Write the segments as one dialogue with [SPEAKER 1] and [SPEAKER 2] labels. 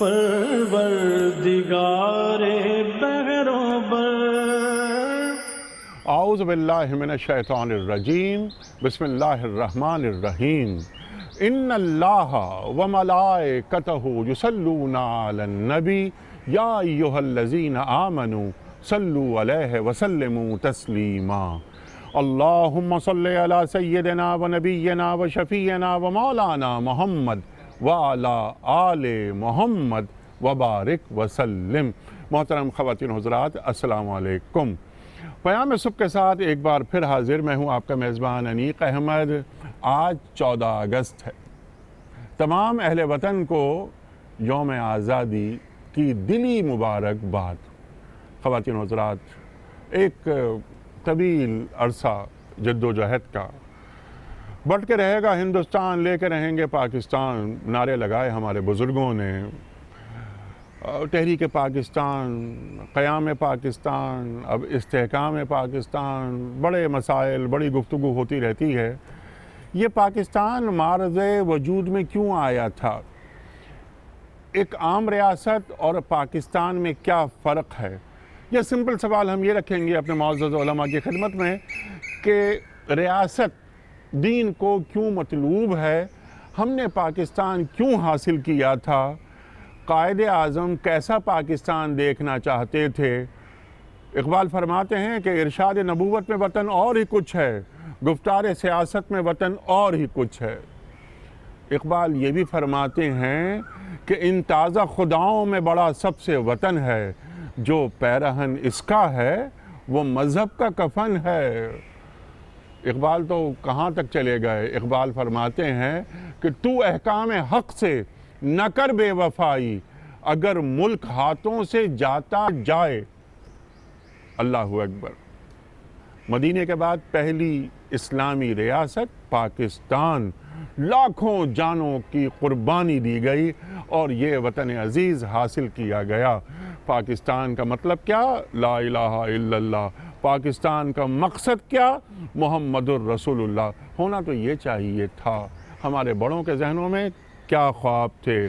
[SPEAKER 1] پروردگار بہروں بر۔
[SPEAKER 2] اعوذ باللہ من الشیطان الرجیم، بسم اللہ الرحمن الرحیم۔ ان اللہ وملائکتہ یصلون علی النبی یا ایہا الذین آمنوا صلوا علیہ وسلموا تسلیما۔ اللہم صلی علی سیدنا و نبینا و شفیعنا و مولانا محمد وعلی آل محمد وبارک وسلم۔ محترم خواتین حضرات، السلام علیکم۔ پیام صبح کے ساتھ ایک بار پھر حاضر میں ہوں، آپ کا میزبان انیق احمد۔ آج 14 اگست ہے۔ تمام اہل وطن کو یوم آزادی کی دلی مبارکباد۔ خواتین حضرات، ایک طویل عرصہ جد و جہد کا، بٹ کے رہے گا ہندوستان، لے کے رہیں گے پاکستان، نعرے لگائے ہمارے بزرگوں نے۔ تحریک پاکستان، قیام پاکستان، اب استحکام پاکستان، بڑے مسائل، بڑی گفتگو ہوتی رہتی ہے۔ یہ پاکستان معرض وجود میں کیوں آیا تھا؟ ایک عام ریاست اور پاکستان میں کیا فرق ہے؟ یہ سمپل سوال ہم یہ رکھیں گے اپنے معزز علماء کی خدمت میں کہ ریاست دین کو کیوں مطلوب ہے؟ ہم نے پاکستان کیوں حاصل کیا تھا؟ قائد اعظم کیسا پاکستان دیکھنا چاہتے تھے؟ اقبال فرماتے ہیں کہ ارشاد نبوت میں وطن اور ہی کچھ ہے، گفتار سیاست میں وطن اور ہی کچھ ہے۔ اقبال یہ بھی فرماتے ہیں کہ ان تازہ خداؤں میں بڑا سب سے وطن ہے، جو پیرہن اس کا ہے وہ مذہب کا کفن ہے۔ اقبال تو کہاں تک چلے گئے؟ اقبال فرماتے ہیں کہ تو احکام حق سے نہ کر بے وفائی، اگر ملک ہاتھوں سے جاتا جائے۔ اللہ اکبر۔ مدینے کے بعد پہلی اسلامی ریاست پاکستان، لاکھوں جانوں کی قربانی دی گئی اور یہ وطن عزیز حاصل کیا گیا۔ پاکستان کا مطلب کیا؟ لا الہ الا اللہ۔ پاکستان کا مقصد کیا؟ محمد الرسول اللہ۔ ہونا تو یہ چاہیے تھا۔ ہمارے بڑوں کے ذہنوں میں کیا خواب تھے؟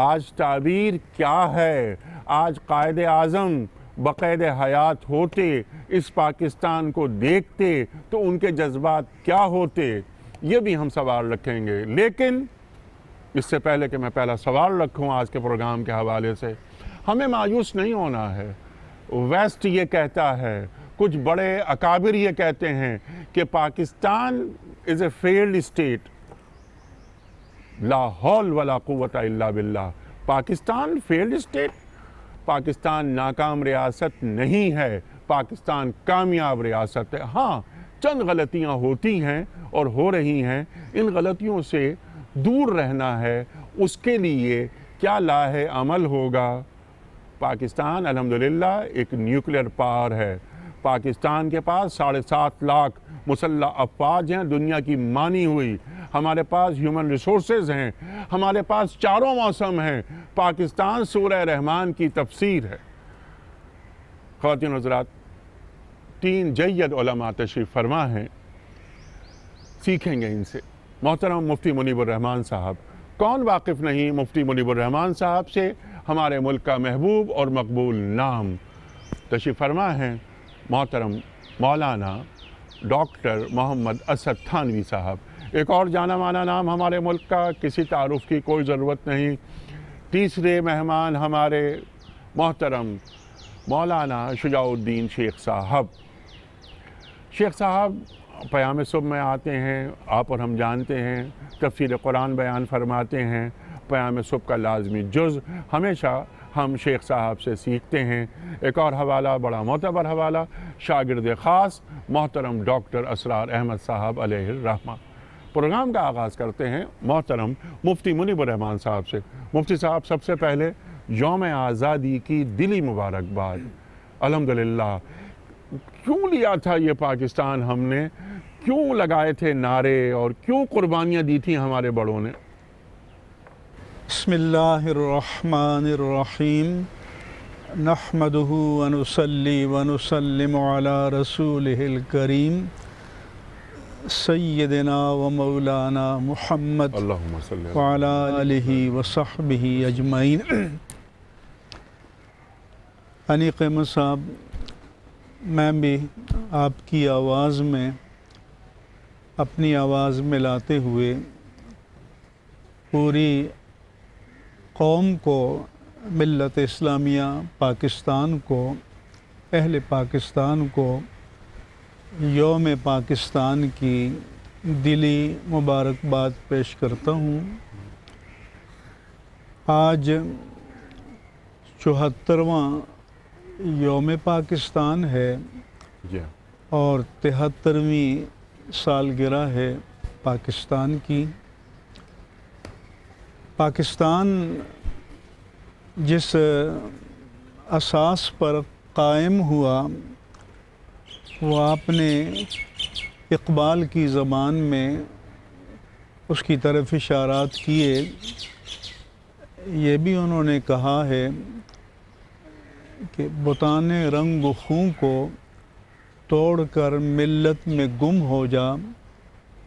[SPEAKER 2] آج تعبیر کیا ہے؟ آج قائد اعظم بقید حیات ہوتے، اس پاکستان کو دیکھتے تو ان کے جذبات کیا ہوتے؟ یہ بھی ہم سوال رکھیں گے۔ لیکن اس سے پہلے کہ میں پہلا سوال رکھوں آج کے پروگرام کے حوالے سے، ہمیں مایوس نہیں ہونا ہے۔ ویسٹ یہ کہتا ہے، کچھ بڑے اکابر یہ کہتے ہیں کہ پاکستان از اے فیلڈ اسٹیٹ، لا حول ولا قوت الا باللہ۔ Pakistan failed state? پاکستان ناکام ریاست نہیں ہے، پاکستان کامیاب ریاست ہے۔ ہاں، چند غلطیاں ہوتی ہیں اور ہو رہی ہیں، ان غلطیوں سے دور رہنا ہے۔ اس کے لیے کیا لاہ عمل ہوگا؟ پاکستان الحمدللہ ایک نیوکلیر پاور ہے۔ پاکستان کے پاس 7.5 لاکھ مسلح افواج ہیں، دنیا کی مانی ہوئی۔ ہمارے پاس ہیومن ریسورسز ہیں، ہمارے پاس چاروں موسم ہیں۔ پاکستان سورہ رحمان کی تفسیر ہے۔ خواتین حضرات، 3 جید علماء تشریف فرما ہیں، سیکھیں گے ان سے۔ محترم مفتی منیب الرحمان صاحب، کون واقف نہیں مفتی منیب الرحمان صاحب سے؟ ہمارے ملک کا محبوب اور مقبول نام تشریف فرما ہیں محترم مولانا ڈاکٹر محمد اسد تھانوی صاحب۔ ایک اور جانا مانا نام ہمارے ملک کا، کسی تعارف کی کوئی ضرورت نہیں۔ تیسرے مہمان ہمارے محترم مولانا شجاع الدین شیخ صاحب۔ شیخ صاحب پیام صبح میں آتے ہیں، آپ اور ہم جانتے ہیں، تفسیر قرآن بیان فرماتے ہیں۔ پیام صبح کا لازمی جز ہمیشہ ہم شیخ صاحب سے سیکھتے ہیں۔ ایک اور حوالہ، بڑا معتبر حوالہ، شاگرد خاص محترم ڈاکٹر اسرار احمد صاحب علیہ الرحمہ۔ پروگرام کا آغاز کرتے ہیں محترم مفتی منیب الرحمان صاحب سے۔ مفتی صاحب، سب سے پہلے یوم آزادی کی دلی مبارکباد۔ الحمدللہ، کیوں لیا تھا یہ پاکستان ہم نے؟ کیوں لگائے تھے نعرے اور کیوں قربانیاں دی تھیں ہمارے بڑوں نے؟
[SPEAKER 3] بسم اللہ الرحمن الرحیم، نحمدہ ونصلی ونسلم علی رسولہ الکریم۔ سیدنا و مولانا محمد
[SPEAKER 2] اللہم صلی اللہ
[SPEAKER 3] وعلی آلہ وصحبہ اجمعین۔ انیق احمد صاحب، میں بھی آپ کی آواز میں اپنی آواز ملاتے ہوئے پوری قوم کو، ملت اسلامیہ پاکستان کو، اہل پاکستان کو یوم پاکستان کی دلی مبارکباد پیش کرتا ہوں۔ آج 74واں یوم پاکستان ہے
[SPEAKER 2] جی
[SPEAKER 3] اور 73ویں سالگرہ ہے پاکستان کی۔ پاکستان جس اساس پر قائم ہوا وہ آپ نے اقبال کی زبان میں اس کی طرف اشارات کیے۔ یہ بھی انہوں نے کہا ہے کہ بتان رنگ و خوں کو توڑ کر ملت میں گم ہو جا،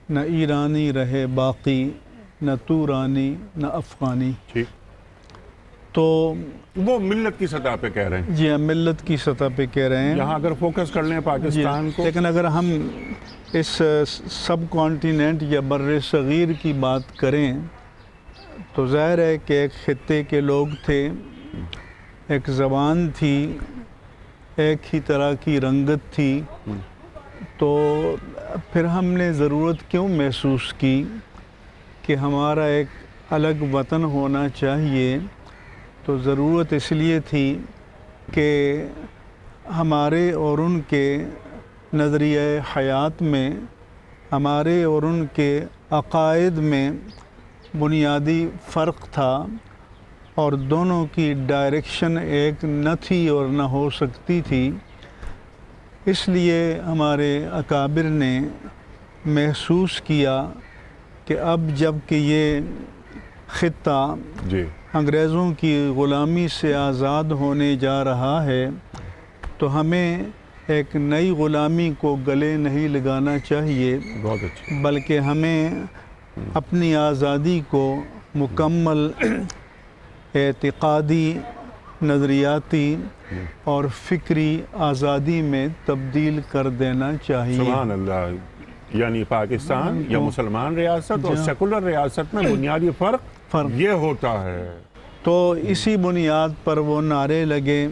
[SPEAKER 3] نہ ایرانی رہے باقی، نہ تورانی نہ افغانی۔
[SPEAKER 2] ٹھیک،
[SPEAKER 3] تو
[SPEAKER 2] وہ ملت کی سطح پہ کہہ رہے ہیں،
[SPEAKER 3] جی ہم ملت کی سطح پہ کہہ رہے ہیں۔
[SPEAKER 2] یہاں اگر فوکس کر لیں پاکستان کو،
[SPEAKER 3] لیکن اگر ہم اس سب کانٹیننٹ یا بر صغیر کی بات کریں تو ظاہر ہے کہ ایک خطے کے لوگ تھے، ایک زبان تھی، ایک ہی طرح کی رنگت تھی، تو پھر ہم نے ضرورت کیوں محسوس کی کہ ہمارا ایک الگ وطن ہونا چاہیے؟ تو ضرورت اس لیے تھی کہ ہمارے اور ان کے نظریہ حیات میں، ہمارے اور ان کے عقائد میں بنیادی فرق تھا اور دونوں کی ڈائریکشن ایک نہ تھی اور نہ ہو سکتی تھی۔ اس لیے ہمارے اکابر نے محسوس کیا کہ اب جب کہ یہ خطہ
[SPEAKER 2] جی
[SPEAKER 3] انگریزوں کی غلامی سے آزاد ہونے جا رہا ہے تو ہمیں ایک نئی غلامی کو گلے نہیں لگانا چاہیے،
[SPEAKER 2] بہت اچھا،
[SPEAKER 3] بلکہ ہمیں اپنی آزادی کو مکمل اعتقادی، نظریاتی اور فکری آزادی میں تبدیل کر دینا چاہیے۔
[SPEAKER 2] سبحان اللہ۔ یعنی پاکستان یا مسلمان ریاست اور سیکولر ریاست میں بنیادی فرق یہ ہوتا ہے۔
[SPEAKER 3] تو اسی بنیاد پر وہ نعرے لگے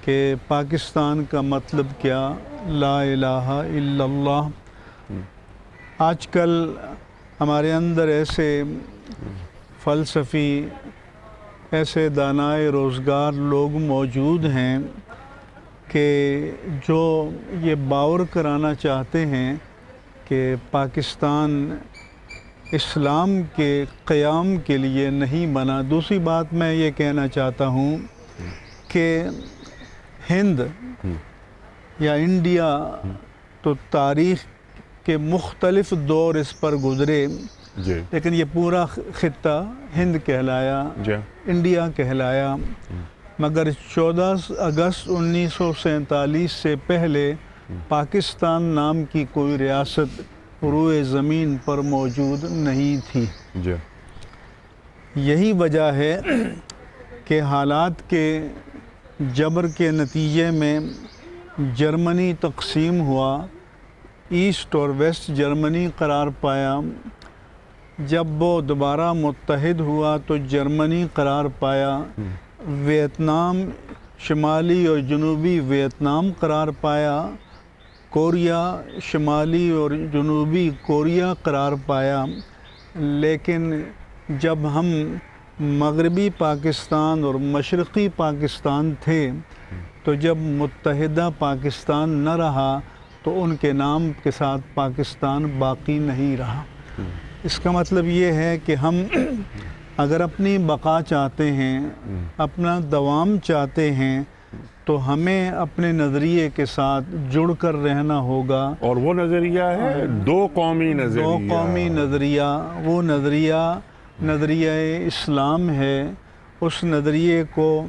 [SPEAKER 3] کہ پاکستان کا مطلب کیا، لا الہ الا اللہ۔ آج کل ہمارے اندر ایسے فلسفی، ایسے دانائے روزگار لوگ موجود ہیں کہ جو یہ باور کرانا چاہتے ہیں کہ پاکستان اسلام کے قیام کے لیے نہیں بنا۔ دوسری بات میں یہ کہنا چاہتا ہوں کہ ہند یا انڈیا تو تاریخ کے مختلف دور اس پر گزرے،
[SPEAKER 2] جی
[SPEAKER 3] لیکن یہ پورا خطہ ہند کہلایا،
[SPEAKER 2] جی
[SPEAKER 3] انڈیا کہلایا، مگر 14 اگست 1947 سے پہلے پاکستان نام کی کوئی ریاست روئے زمین پر موجود نہیں تھی۔
[SPEAKER 2] جی
[SPEAKER 3] یہی وجہ ہے کہ حالات کے جبر کے نتیجے میں جرمنی تقسیم ہوا، ایسٹ اور ویسٹ جرمنی قرار پایا۔ جب وہ دوبارہ متحد ہوا تو جرمنی قرار پایا، ویتنام شمالی اور جنوبی ویتنام قرار پایا، کوریا شمالی اور جنوبی کوریا قرار پایا۔ لیکن جب ہم مغربی پاکستان اور مشرقی پاکستان تھے تو جب متحدہ پاکستان نہ رہا تو ان کے نام کے ساتھ پاکستان باقی نہیں رہا۔ اس کا مطلب یہ ہے کہ ہم اگر اپنی بقا چاہتے ہیں، اپنا دوام چاہتے ہیں، تو ہمیں اپنے نظریے کے ساتھ جڑ کر رہنا ہوگا۔
[SPEAKER 2] اور وہ نظریہ ہے دو قومی نظریہ،
[SPEAKER 3] دو قومی نظریہ، وہ نظریہ اسلام ہے۔ اس نظریے کو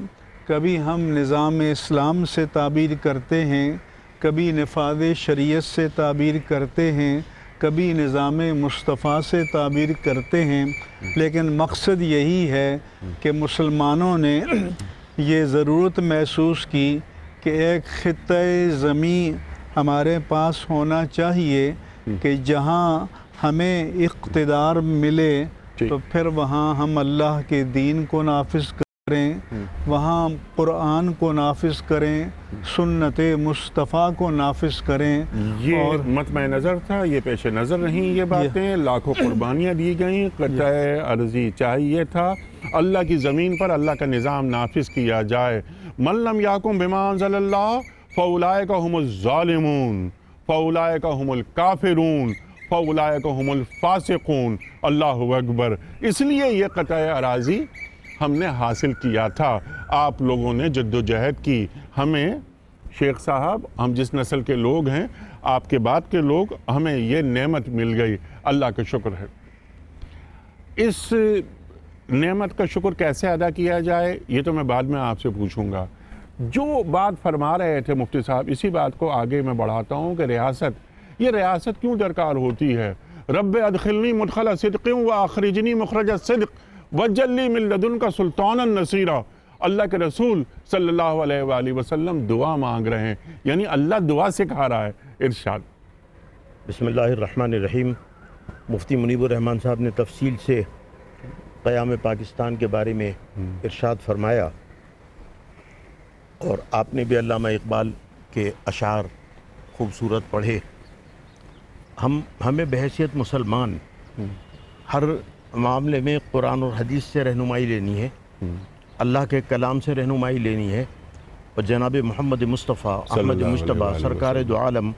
[SPEAKER 3] کبھی ہم نظام اسلام سے تعبیر کرتے ہیں، کبھی نفاذ شریعت سے تعبیر کرتے ہیں، کبھی نظام مصطفیٰ سے تعبیر کرتے ہیں، لیکن مقصد یہی ہے کہ مسلمانوں نے یہ ضرورت محسوس کی کہ ایک خطۂ زمین ہمارے پاس ہونا چاہیے کہ جہاں ہمیں اقتدار ملے تو پھر وہاں ہم اللہ کے دین کو نافذ کریں، وہاں قرآن کو نافذ کریں، سنت مصطفیٰ کو نافذ کریں۔
[SPEAKER 2] یہ
[SPEAKER 3] اور
[SPEAKER 2] مطمع نظر تھا، یہ پیش نظر نہیں، یہ باتیں لاکھوں قربانیاں دی گئیں، قطع عرضی چاہیے تھا اللہ کی زمین پر اللہ کا نظام نافذ کیا جائے۔ من لم یحکم بما انزل اللہ فاولئک هم الظالمون فاولئک هم الکافرون فاولئک هم الفاسقون۔ اللہ اکبر۔ اس لیے یہ قطع اراضی ہم نے حاصل کیا تھا، آپ لوگوں نے جد و جہد کی، ہمیں شیخ صاحب، ہم جس نسل کے لوگ ہیں، آپ کے بعد کے لوگ، ہمیں یہ نعمت مل گئی، اللہ کا شکر ہے۔ اس نعمت کا شکر کیسے ادا کیا جائے یہ تو میں بعد میں آپ سے پوچھوں گا۔ جو بات فرما رہے تھے مفتی صاحب، اسی بات کو آگے میں بڑھاتا ہوں کہ یہ ریاست کیوں درکار ہوتی ہے؟ رب ادخلنی مدخل صدق واخرجنی مخرج صدق واجعل لی من لدنک سلطانا نصیرا۔ اللہ کے رسول صلی اللہ علیہ وآلہ وسلم دعا مانگ رہے ہیں، یعنی اللہ دعا سکھا رہا ہے۔ ارشاد۔
[SPEAKER 4] بسم اللہ الرحمن الرحیم۔ مفتی منیب الرحمن صاحب نے تفصیل سے قیام پاکستان کے بارے میں ارشاد فرمایا، اور آپ نے بھی علامہ اقبال کے اشعار خوبصورت پڑھے۔ ہمیں بحیثیت مسلمان ہر معاملے میں قرآن اور حدیث سے رہنمائی لینی ہے، اللہ کے کلام سے رہنمائی لینی ہے، اور جناب محمد مصطفیٰ احمد مجتبیٰ سرکار دو عالم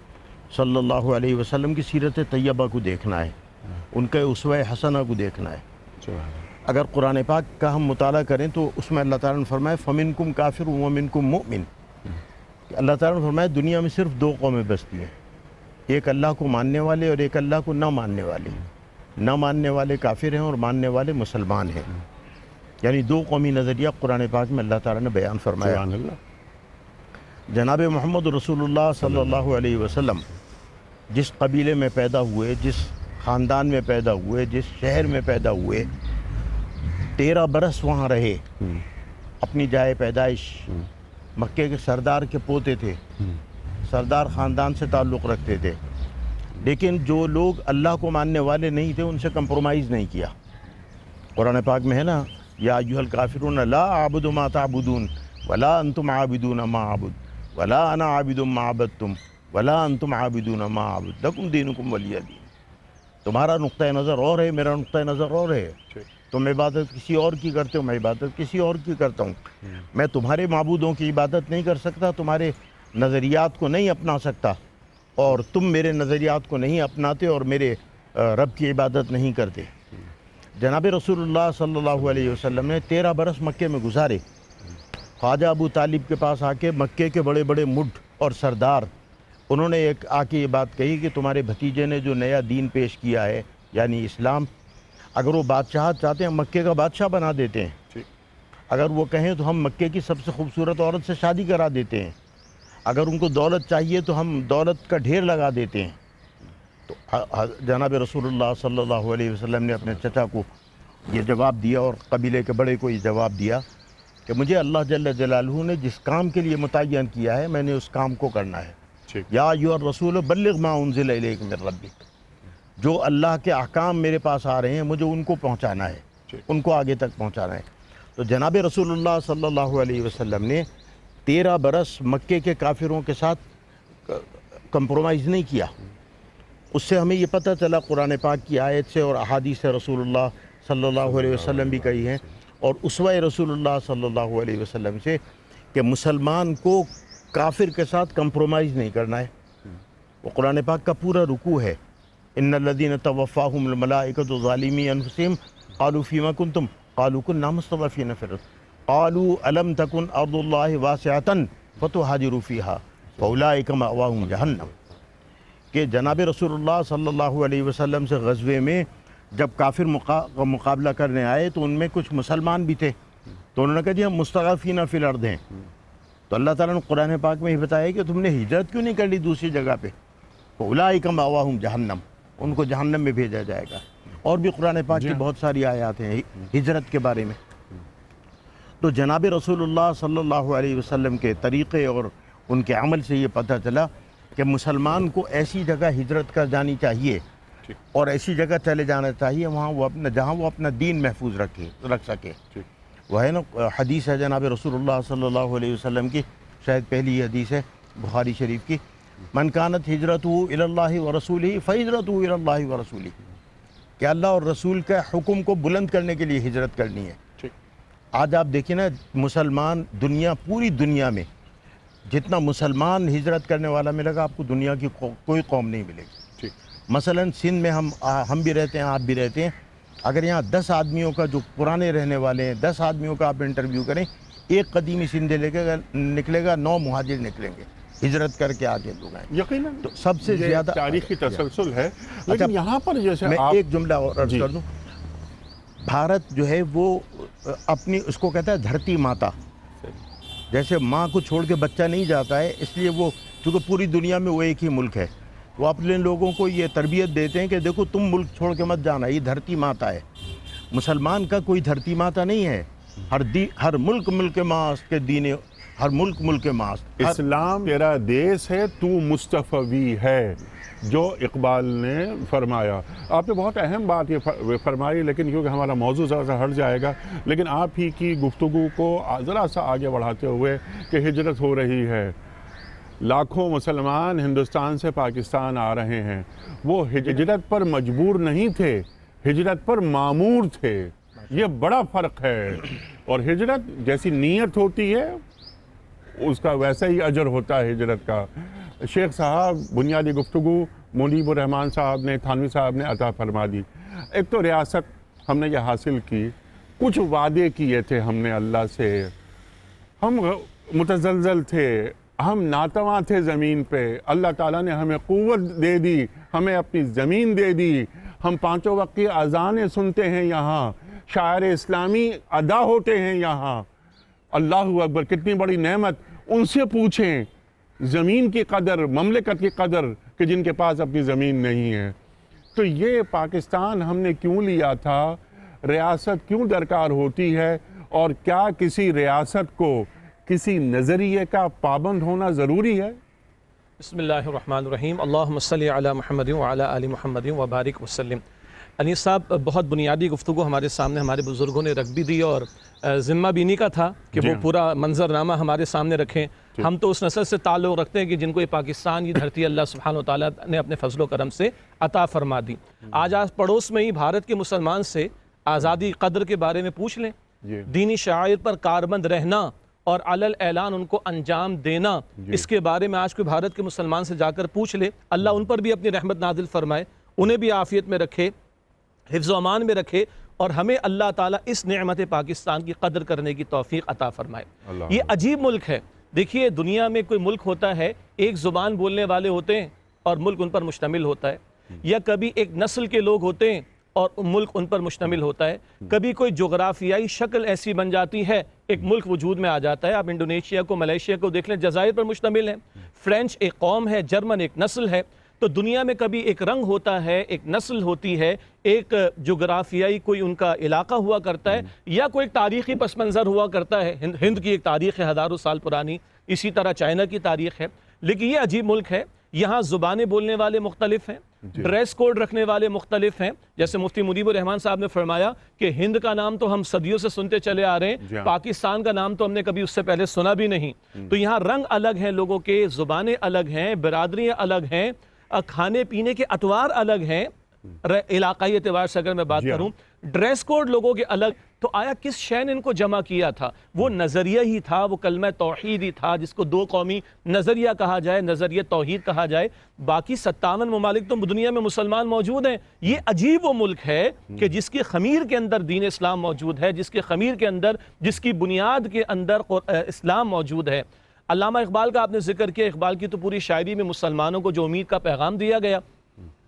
[SPEAKER 4] صلی اللہ علیہ وسلم کی سیرت طیبہ کو دیکھنا ہے، ان کے اسوہ حسنہ کو دیکھنا ہے۔ اگر قرآن پاک کا ہم مطالعہ کریں تو اس میں اللہ تعالیٰ نے فرمایا فَمِنْكُمْ كَافِرٌ وَمِنْكُمْ مُؤْمِنٌ، کہ اللہ تعالیٰ نے فرمایا دنیا میں صرف دو قومیں بستی ہیں، ایک اللہ کو ماننے والے اور ایک اللہ کو نہ ماننے والے۔ نہ ماننے والے کافر ہیں اور ماننے والے مسلمان ہیں، یعنی دو قومی نظریہ قرآن پاک میں اللہ تعالیٰ نے بیان فرمایا۔
[SPEAKER 2] سبحان اللہ۔
[SPEAKER 4] جناب محمد رسول اللہ صلی اللہ علیہ وسلم جس قبیلے میں پیدا ہوئے، جس خاندان میں پیدا ہوئے، جس شہر میں پیدا ہوئے، 13 برس وہاں رہے، اپنی جائے پیدائش مکے کے سردار کے پوتے تھے، سردار خاندان سے تعلق رکھتے تھے، لیکن جو لوگ اللہ کو ماننے والے نہیں تھے ان سے کمپرومائز نہیں کیا۔ قرآن پاک میں ہے نا، یا ایھا الکافرون لا اعبد ما تعبدون ولا انتم عابدون ما اعبد ولا انا عابد ما عبدتم ولا انتم عابدون ما اعبد لکم دینکم ولی دین۔ تمہارا نقطہ نظر اور ہے، میرا نقطہ نظر اور ہے، تم عبادت کسی اور کی کرتے ہو، میں عبادت کسی اور کی کرتا ہوں، میں تمہارے معبودوں کی عبادت نہیں کر سکتا، تمہارے نظریات کو نہیں اپنا سکتا، اور تم میرے نظریات کو نہیں اپناتے اور میرے رب کی عبادت نہیں کرتے۔ جناب رسول اللہ صلی اللہ علیہ وسلم نے 13 برس مکے میں گزارے۔ خواجہ ابو طالب کے پاس آ کے مکے کے بڑے بڑے مڈ اور سردار، انہوں نے ایک آ کے یہ بات کہی کہ تمہارے بھتیجے نے جو نیا دین پیش کیا ہے یعنی اسلام، اگر وہ بادشاہت چاہتے ہیں مکے کا بادشاہ بنا دیتے ہیں، اگر وہ کہیں تو ہم مکے کی سب سے خوبصورت عورت سے شادی کرا دیتے ہیں، اگر ان کو دولت چاہیے تو ہم دولت کا ڈھیر لگا دیتے ہیں۔ تو جناب رسول اللہ صلی اللہ علیہ وسلم نے اپنے چچا کو یہ جواب دیا اور قبیلے کے بڑے کو یہ جواب دیا کہ مجھے اللہ جل جلالہ نے جس کام کے لیے متعین کیا ہے میں نے اس کام کو کرنا ہے۔ یا ایھا الرسول بلغ ما انزل الیک من ربک، جو اللہ کے احکام میرے پاس آ رہے ہیں مجھے ان کو پہنچانا ہے، ان کو آگے تک پہنچانا ہے۔ تو جناب رسول اللہ صلی اللہ علیہ وسلم نے 13 برس مکے کے کافروں کے ساتھ کمپرومائز نہیں کیا۔ اس سے ہمیں یہ پتہ چلا قرآن پاک کی آیت سے اور احادیث رسول اللہ صلی اللہ علیہ وسلم بھی کہی ہیں، اور اسوہ رسول اللہ صلی اللہ علیہ وسلم سے، کہ مسلمان کو کافر کے ساتھ کمپرومائز نہیں کرنا ہے۔ وہ قرآن پاک کا پورا رکوع ہے، ان الذین توفاہم الملائکۃ ظالمی انفسہم قالوا فیما کنتم قالوا کنا مستضعفین فی الارض قالوا الم تکن ارض اللہ واسعۃ فتہاجروا فیہا فاولئک مأواہم جہنم، کہ جناب رسول اللہ صلی اللہ علیہ وسلم سے غزوے میں جب کافر مقابلہ کرنے آئے تو ان میں کچھ مسلمان بھی تھے، تو انہوں نے کہا جی ہم مستضعفین فی الارض ہیں، تو اللہ تعالیٰ نے قرآن پاک میں یہ بتایا کہ تم نے ہجرت کیوں نہیں کر لی دوسری جگہ پہ، فاولئک مأواہم جہنم، ان کو جہنم میں بھیجا جائے گا. اور بھی قرآن پاک کی بہت ساری آیات ہیں ہجرت کے بارے میں. تو جناب رسول اللہ صلی اللہ علیہ وسلم کے طریقے اور ان کے عمل سے یہ پتہ چلا کہ مسلمان کو ایسی جگہ ہجرت کر جانی چاہیے اور ایسی جگہ چلے جانا چاہیے وہاں وہ جہاں وہ اپنا دین محفوظ رکھ سکے. وہ ہے نا حدیث ہے جناب رسول اللہ صلی اللہ علیہ وسلم کی، شاید پہلی حدیث ہے بخاری شریف کی، من کانت ہجرتہ الی اللہ ورسولہ فہجرتہ الی اللہ ورسولہ، کہ اللہ اور رسول کے حکم کو بلند کرنے کے لیے ہجرت کرنی ہے. آج آپ دیکھیں نا مسلمان پوری دنیا میں جتنا مسلمان ہجرت کرنے والا ملے گا آپ کو دنیا کی کوئی قوم نہیں ملے گی. مثلا سندھ میں ہم بھی رہتے ہیں، آپ بھی رہتے ہیں. اگر یہاں 10 آدمیوں کا جو پرانے رہنے والے ہیں 10 آدمیوں کا آپ انٹرویو کریں، ایک قدیمی سندھ نکلے گا 9 مہاجر نکلیں گے ہجرت کر کے آگے لوگ آئیں.
[SPEAKER 2] یقیناً
[SPEAKER 4] تو سب سے زیادہ
[SPEAKER 2] تاریخی تسلسل ہے. لیکن یہاں پر جیسے
[SPEAKER 4] میں ایک جملہ اور عرض کر دوں، بھارت جو ہے وہ اپنی اس کو کہتا ہے دھرتی ماتا، جیسے ماں کو چھوڑ کے بچہ نہیں جاتا ہے، اس لیے وہ چونکہ پوری دنیا میں وہ ایک ہی ملک ہے، وہ اپنے لوگوں کو یہ تربیت دیتے ہیں کہ دیکھو تم ملک چھوڑ کے مت جانا، یہ دھرتی ماتا ہے. مسلمان کا کوئی دھرتی ماتا نہیں ہے، ہر ملک ماست کے دین، ہر ملک ماست.
[SPEAKER 2] اسلام تیرا دیس ہے، تو مصطفی ہے، جو اقبال نے فرمایا. آپ نے بہت اہم بات یہ فرمائی، لیکن کیونکہ ہمارا موضوع ذرا سا ہٹ جائے گا، لیکن آپ ہی کی گفتگو کو ذرا سا آگے بڑھاتے ہوئے کہ ہجرت ہو رہی ہے، لاکھوں مسلمان ہندوستان سے پاکستان آ رہے ہیں، وہ ہجرت پر مجبور نہیں تھے، ہجرت پر مامور تھے. یہ بڑا فرق ہے. اور ہجرت جیسی نیت ہوتی ہے اس کا ویسا ہی اجر ہوتا ہے ہجرت کا. شیخ صاحب بنیادی گفتگو منیب الرحمان صاحب نے، تھانوی صاحب نے عطا فرما دی. ایک تو ریاست ہم نے یہ حاصل کی، کچھ وعدے کیے تھے ہم نے اللہ سے، ہم متزلزل تھے، ہم ناتواں تھے زمین پہ، اللہ تعالیٰ نے ہمیں قوت دے دی، ہمیں اپنی زمین دے دی، ہم 5 وقت کی اذانیں سنتے ہیں یہاں، شاعر اسلامی ادا ہوتے ہیں یہاں. اللہ اکبر، کتنی بڑی نعمت. ان سے پوچھیں زمین کی قدر، مملکت کی قدر، کہ جن کے پاس اپنی زمین نہیں ہے. تو یہ پاکستان ہم نے کیوں لیا تھا، ریاست کیوں درکار ہوتی ہے، اور کیا کسی ریاست کو کسی نظریے کا پابند ہونا ضروری ہے؟
[SPEAKER 5] بسم اللہ الرحمن الرحیم. اللہم صلی علی محمد وعلی آل محمد وبارک وسلم. انیس صاحب بہت بنیادی گفتگو ہمارے سامنے ہمارے بزرگوں نے رکھ بھی دی، اور ذمہ بینی کا تھا کہ وہ پورا منظرنامہ ہمارے سامنے رکھیں. ہم تو اس نسل سے تعلق رکھتے ہیں کہ جن کو یہ پاکستان، یہ دھرتی اللہ سبحانہ وتعالیٰ نے اپنے فضل و کرم سے عطا فرما دی. آج پڑوس میں ہی بھارت کے مسلمان سے آزادی قدر کے بارے میں پوچھ لیں، دینی شعائر پر کاربند رہنا اور علل اعلان ان کو انجام دینا، اس کے بارے میں آج کوئی بھارت کے مسلمان سے جا کر پوچھ لے. اللہ ان پر بھی اپنی رحمت نازل فرمائے، انہیں بھی عافیت میں رکھے، حفظ و امان میں رکھے، اور ہمیں اللہ تعالیٰ اس نعمت پاکستان کی قدر کرنے کی توفیق عطا فرمائے. یہ عجیب ملک ہے. دیکھیے دنیا میں کوئی ملک ہوتا ہے، ایک زبان بولنے والے ہوتے ہیں اور ملک ان پر مشتمل ہوتا ہے، یا کبھی ایک نسل کے لوگ ہوتے ہیں اور ملک ان پر مشتمل ہوتا ہے. کبھی کوئی جغرافیائی شکل ایسی بن جاتی ہے، ایک ملک وجود میں آ جاتا ہے. آپ انڈونیشیا کو، ملیشیا کو دیکھ لیں، جزائر پر مشتمل ہے. فرینچ ایک قوم ہے، جرمن ایک نسل ہے. تو دنیا میں کبھی ایک رنگ ہوتا ہے، ایک نسل ہوتی ہے، ایک جغرافیائی کوئی ان کا علاقہ ہوا کرتا ہے، یا کوئی ایک تاریخی پس منظر ہوا کرتا ہے. ہند کی ایک تاریخ ہے ہزاروں سال پرانی، اسی طرح چائنا کی تاریخ ہے. لیکن یہ عجیب ملک ہے، یہاں زبانیں بولنے والے مختلف ہیں، ڈریس کوڈ رکھنے والے مختلف ہیں. جیسے مفتی منیب الرحمان صاحب نے فرمایا کہ ہند کا نام تو ہم صدیوں سے سنتے چلے آ رہے ہیں، پاکستان کا نام تو ہم نے کبھی اس سے پہلے سنا بھی نہیں. تو یہاں رنگ الگ ہیں لوگوں کے، زبانیں الگ ہیں، برادریاں الگ ہیں، کھانے پینے کے اطوار الگ ہیں. علاقائی اعتبار سے اگر میں بات کروں، ڈریس کوڈ لوگوں کے الگ. تو آیا کس شے نے ان کو جمع کیا تھا؟ وہ نظریہ ہی تھا، وہ کلمہ توحید ہی تھا، جس کو 2 قومی نظریہ کہا جائے، نظریہ توحید کہا جائے. باقی 57 ممالک تو دنیا میں مسلمان موجود ہیں. یہ عجیب وہ ملک ہے کہ جس کی خمیر کے اندر دین اسلام موجود ہے، جس کے خمیر کے اندر، جس کی بنیاد کے اندر اسلام موجود ہے. علامہ اقبال کا آپ نے ذکر کیا. اقبال کی تو پوری شاعری میں مسلمانوں کو جو امید کا پیغام دیا گیا،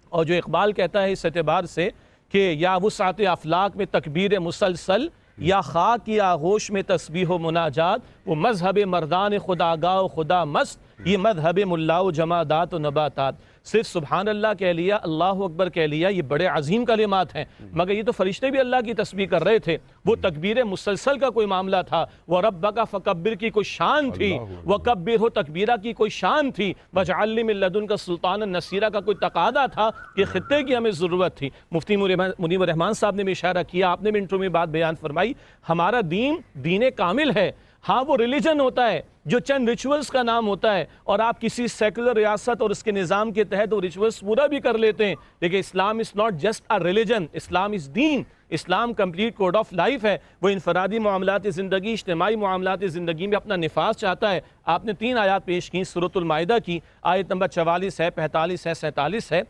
[SPEAKER 5] اور جو اقبال کہتا ہے اس اعتبار سے کہ یا وسعت افلاک میں تکبیر مسلسل، یا خاک کی آغوش میں تسبیح و مناجات، وہ مذہب مردان خداگاہ و خدا مست، یہ مذہب ملا و جمادات و نباتات. صرف سبحان اللہ کہہ لیا، اللہ اکبر کہہ لیا، یہ بڑے عظیم کلمات ہیں، مگر یہ تو فرشتے بھی اللہ کی تسبیح کر رہے تھے۔ وہ تکبیر مسلسل کا کوئی معاملہ تھا، وَرَبَّكَ فَكَبِّرْ کی کوئی شان تھی، وَكَبِّرْهُ تکبیرہ کی کوئی شان تھی، وَاجْعَل لِّي مِن لَّدُنكَ سُلْطَانًا نَصِيرًا کا کوئی تقاضا تھا کہ خطے کی ہمیں ضرورت تھی۔ مفتی منیب الرحمان صاحب نے بھی اشارہ کیا، آپ نے بھی انٹرو میں بات بیان فرمائی، ہمارا دین کامل ہے۔ ہاں وہ ریلیجن ہوتا ہے جو چند ریچولز کا نام ہوتا ہے، اور آپ کسی سیکولر ریاست اور اس کے نظام کے تحت وہ ریچولز پورا بھی کر لیتے ہیں، لیکن Islam is not just a religion, Islam is دین۔ Islam complete code of life ہے، وہ انفرادی معاملات زندگی، اجتماعی معاملات زندگی میں اپنا نفاذ چاہتا ہے۔ آپ نے 3 آیات پیش کی سورۃ المائدہ کی، آیت نمبر 44 ہے، 45 ہے، 47 ہے۔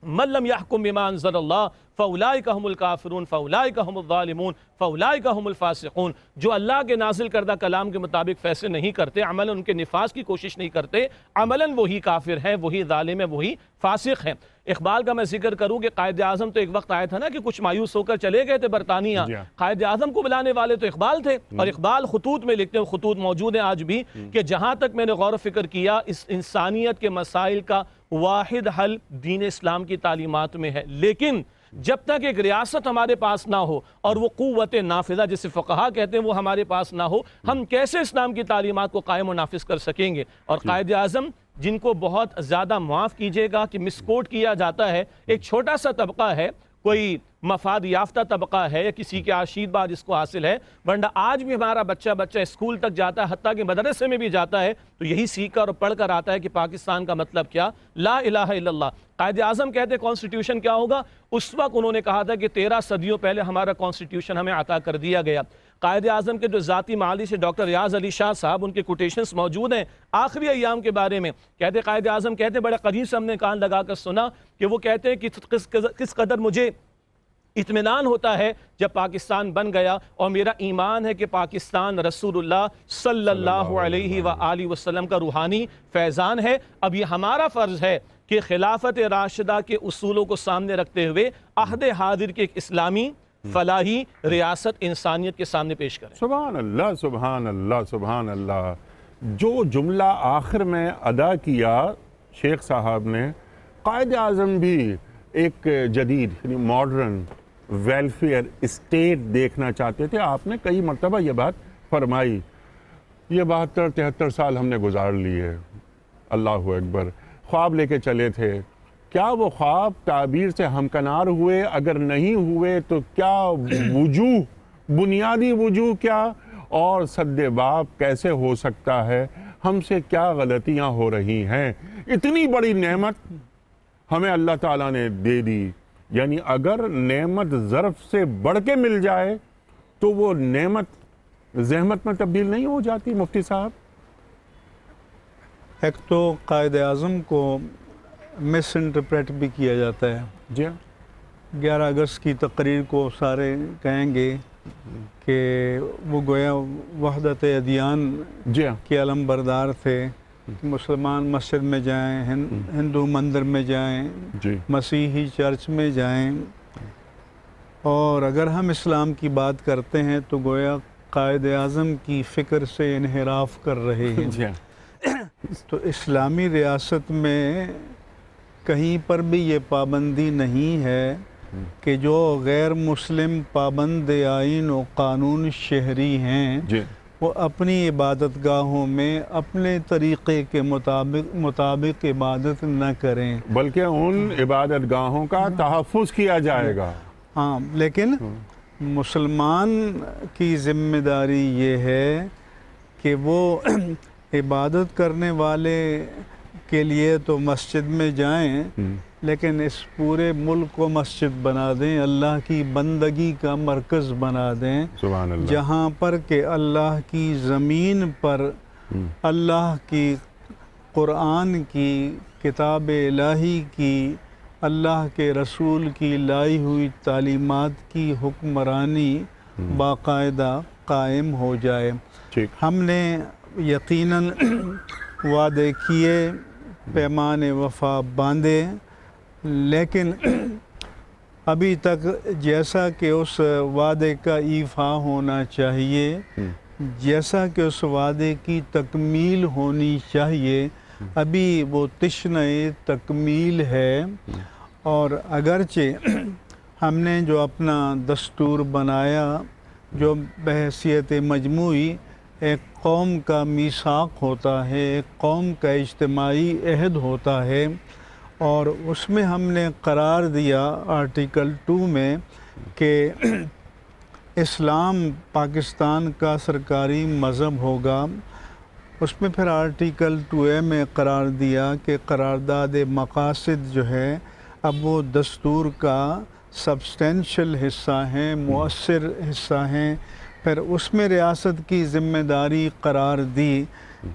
[SPEAKER 5] مَن لَّمْ يَحْكُم بِمَا أَنزَلَ اللَّهُ فَأُولَٰئِكَ هُمُ الْكَافِرُونَ فَأُولَٰئِكَ هُمُ الظَّالِمُونَ فَأُولَٰئِكَ هُمُ الْفَاسِقُونَ، جو اللہ کے نازل کردہ کلام کے مطابق فیصلے نہیں کرتے، عملاً ان کے نفاذ کی کوشش نہیں کرتے، عملاً وہی کافر ہے، وہی ظالم ہے، وہی فاسق ہے۔ اقبال کا میں ذکر کروں کہ قائد اعظم تو ایک وقت آیا تھا نا کہ کچھ مایوس ہو کر چلے گئے تھے برطانیہ، قائد اعظم کو بلانے والے تو اقبال تھے، اور اقبال خطوط میں لکھتے ہیں، خطوط موجود ہیں آج بھی، کہ جہاں تک میں نے غور و فکر کیا، اس انسانیت کے مسائل کا واحد حل دین اسلام کی تعلیمات میں ہے، لیکن جب تک ایک ریاست ہمارے پاس نہ ہو اور وہ قوت نافذہ جسے فقہا کہتے ہیں وہ ہمارے پاس نہ ہو، ہم کیسے اسلام کی تعلیمات کو قائم و نافذ کر سکیں گے؟ اور قائد اعظم جن کو بہت زیادہ معاف کیجئے گا کہ مسکوٹ کیا جاتا ہے، ایک چھوٹا سا طبقہ ہے، کوئی مفاد یافتہ طبقہ ہے یا کسی کے آشیرواد جس کو حاصل ہے، ورنہ آج بھی ہمارا بچہ اسکول تک جاتا ہے، حتیٰ کہ مدرسے میں بھی جاتا ہے تو یہی سیکھ کر اور پڑھ کر آتا ہے کہ پاکستان کا مطلب کیا، لا الہ الا اللہ۔ قائد اعظم کہتے ہیں کانسٹیٹیوشن کیا ہوگا؟ اس وقت انہوں نے کہا تھا کہ 13 صدیوں پہلے ہمارا کانسٹیٹیوشن ہمیں عطا کر دیا گیا۔ قائد اعظم کے جو ذاتی معالج سے ڈاکٹر ریاض علی شاہ صاحب، ان کے کوٹیشنز موجود ہیں آخری ایام کے بارے میں، کہتے قائد اعظم کہتے بڑے قریب سے ہم نے کان لگا کر سنا کہ وہ کہتے ہیں کہ کس قدر مجھے اطمینان ہوتا ہے جب پاکستان بن گیا، اور میرا ایمان ہے کہ پاکستان رسول اللہ صلی اللہ علیہ وآلہ وسلم کا روحانی فیضان ہے۔ اب یہ ہمارا فرض ہے کہ خلافت راشدہ کے اصولوں کو سامنے رکھتے ہوئے عہد حاضر کے ایک اسلامی فلاحی ریاست انسانیت کے سامنے پیش کریں۔
[SPEAKER 2] سبحان اللہ، سبحان اللہ، سبحان اللہ۔ جو جملہ آخر میں ادا کیا شیخ صاحب نے، قائد اعظم بھی ایک جدید یعنی ماڈرن ویلفیئر اسٹیٹ دیکھنا چاہتے تھے۔ آپ نے کئی مرتبہ یہ بات فرمائی۔ یہ 72-73 سال ہم نے گزار لیے، اللہ اکبر، خواب لے کے چلے تھے۔ کیا وہ خواب تعبیر سے ہمکنار ہوئے؟ اگر نہیں ہوئے تو کیا وجوہ، بنیادی وجوہ کیا، اور سد باب کیسے ہو سکتا ہے؟ ہم سے کیا غلطیاں ہو رہی ہیں؟ اتنی بڑی نعمت ہمیں اللہ تعالیٰ نے دے دی، یعنی اگر نعمت ظرف سے بڑھ کے مل جائے تو وہ نعمت زحمت میں تبدیل نہیں ہو جاتی؟ مفتی صاحب،
[SPEAKER 3] ایک تو قائد اعظم کو مس انٹرپریٹ بھی کیا جاتا ہے۔
[SPEAKER 2] جی
[SPEAKER 3] 11 اگست کی تقریر کو سارے کہیں گے کہ وہ گویا وحدت ادیان
[SPEAKER 2] جی
[SPEAKER 3] کے علم بردار تھے، مسلمان مسجد میں جائیں، ہندو مندر میں جائیں،
[SPEAKER 2] جی
[SPEAKER 3] مسیحی چرچ میں جائیں، اور اگر ہم اسلام کی بات کرتے ہیں تو گویا قائد اعظم کی فکر سے انحراف کر رہے ہیں۔
[SPEAKER 2] جی
[SPEAKER 3] تو اسلامی ریاست میں کہیں پر بھی یہ پابندی نہیں ہے کہ جو غیر مسلم پابند آئین و قانون شہری ہیں
[SPEAKER 2] جی
[SPEAKER 3] وہ اپنی عبادت گاہوں میں اپنے طریقے کے مطابق عبادت نہ کریں،
[SPEAKER 2] بلکہ ان عبادت گاہوں کا تحفظ کیا جائے گا۔
[SPEAKER 3] ہاں، لیکن مسلمان کی ذمہ داری یہ ہے کہ وہ عبادت کرنے والے کے لیے تو مسجد میں جائیں، لیکن اس پورے ملک کو مسجد بنا دیں، اللہ کی بندگی کا مرکز بنا دیں،
[SPEAKER 2] سبحان اللہ،
[SPEAKER 3] جہاں پر کہ اللہ کی زمین پر اللہ کی قرآن کی کتاب الہی کی اللہ کے رسول کی لائی ہوئی تعلیمات کی حکمرانی باقاعدہ قائم ہو جائے۔
[SPEAKER 2] ٹھیک،
[SPEAKER 3] ہم نے یقیناً وعدے کیے، پیمان وفا باندھے، لیکن ابھی تک جیسا کہ اس وعدے کا ایفا ہونا چاہیے، جیسا کہ اس وعدے کی تکمیل ہونی چاہیے، ابھی وہ تشنہ تکمیل ہے، اور اگرچہ ہم نے جو اپنا دستور بنایا جو بحیثیت مجموعی ایک قوم کا میثاق ہوتا ہے، ایک قوم کا اجتماعی عہد ہوتا ہے، اور اس میں ہم نے قرار دیا آرٹیکل 2 میں کہ اسلام پاکستان کا سرکاری مذہب ہوگا۔ اس میں پھر آرٹیکل 2A میں قرار دیا کہ قرارداد مقاصد جو ہے اب وہ دستور کا سبسٹینشل حصہ ہیں، مؤثر حصہ ہیں۔ پھر اس میں ریاست کی ذمہ داری قرار دی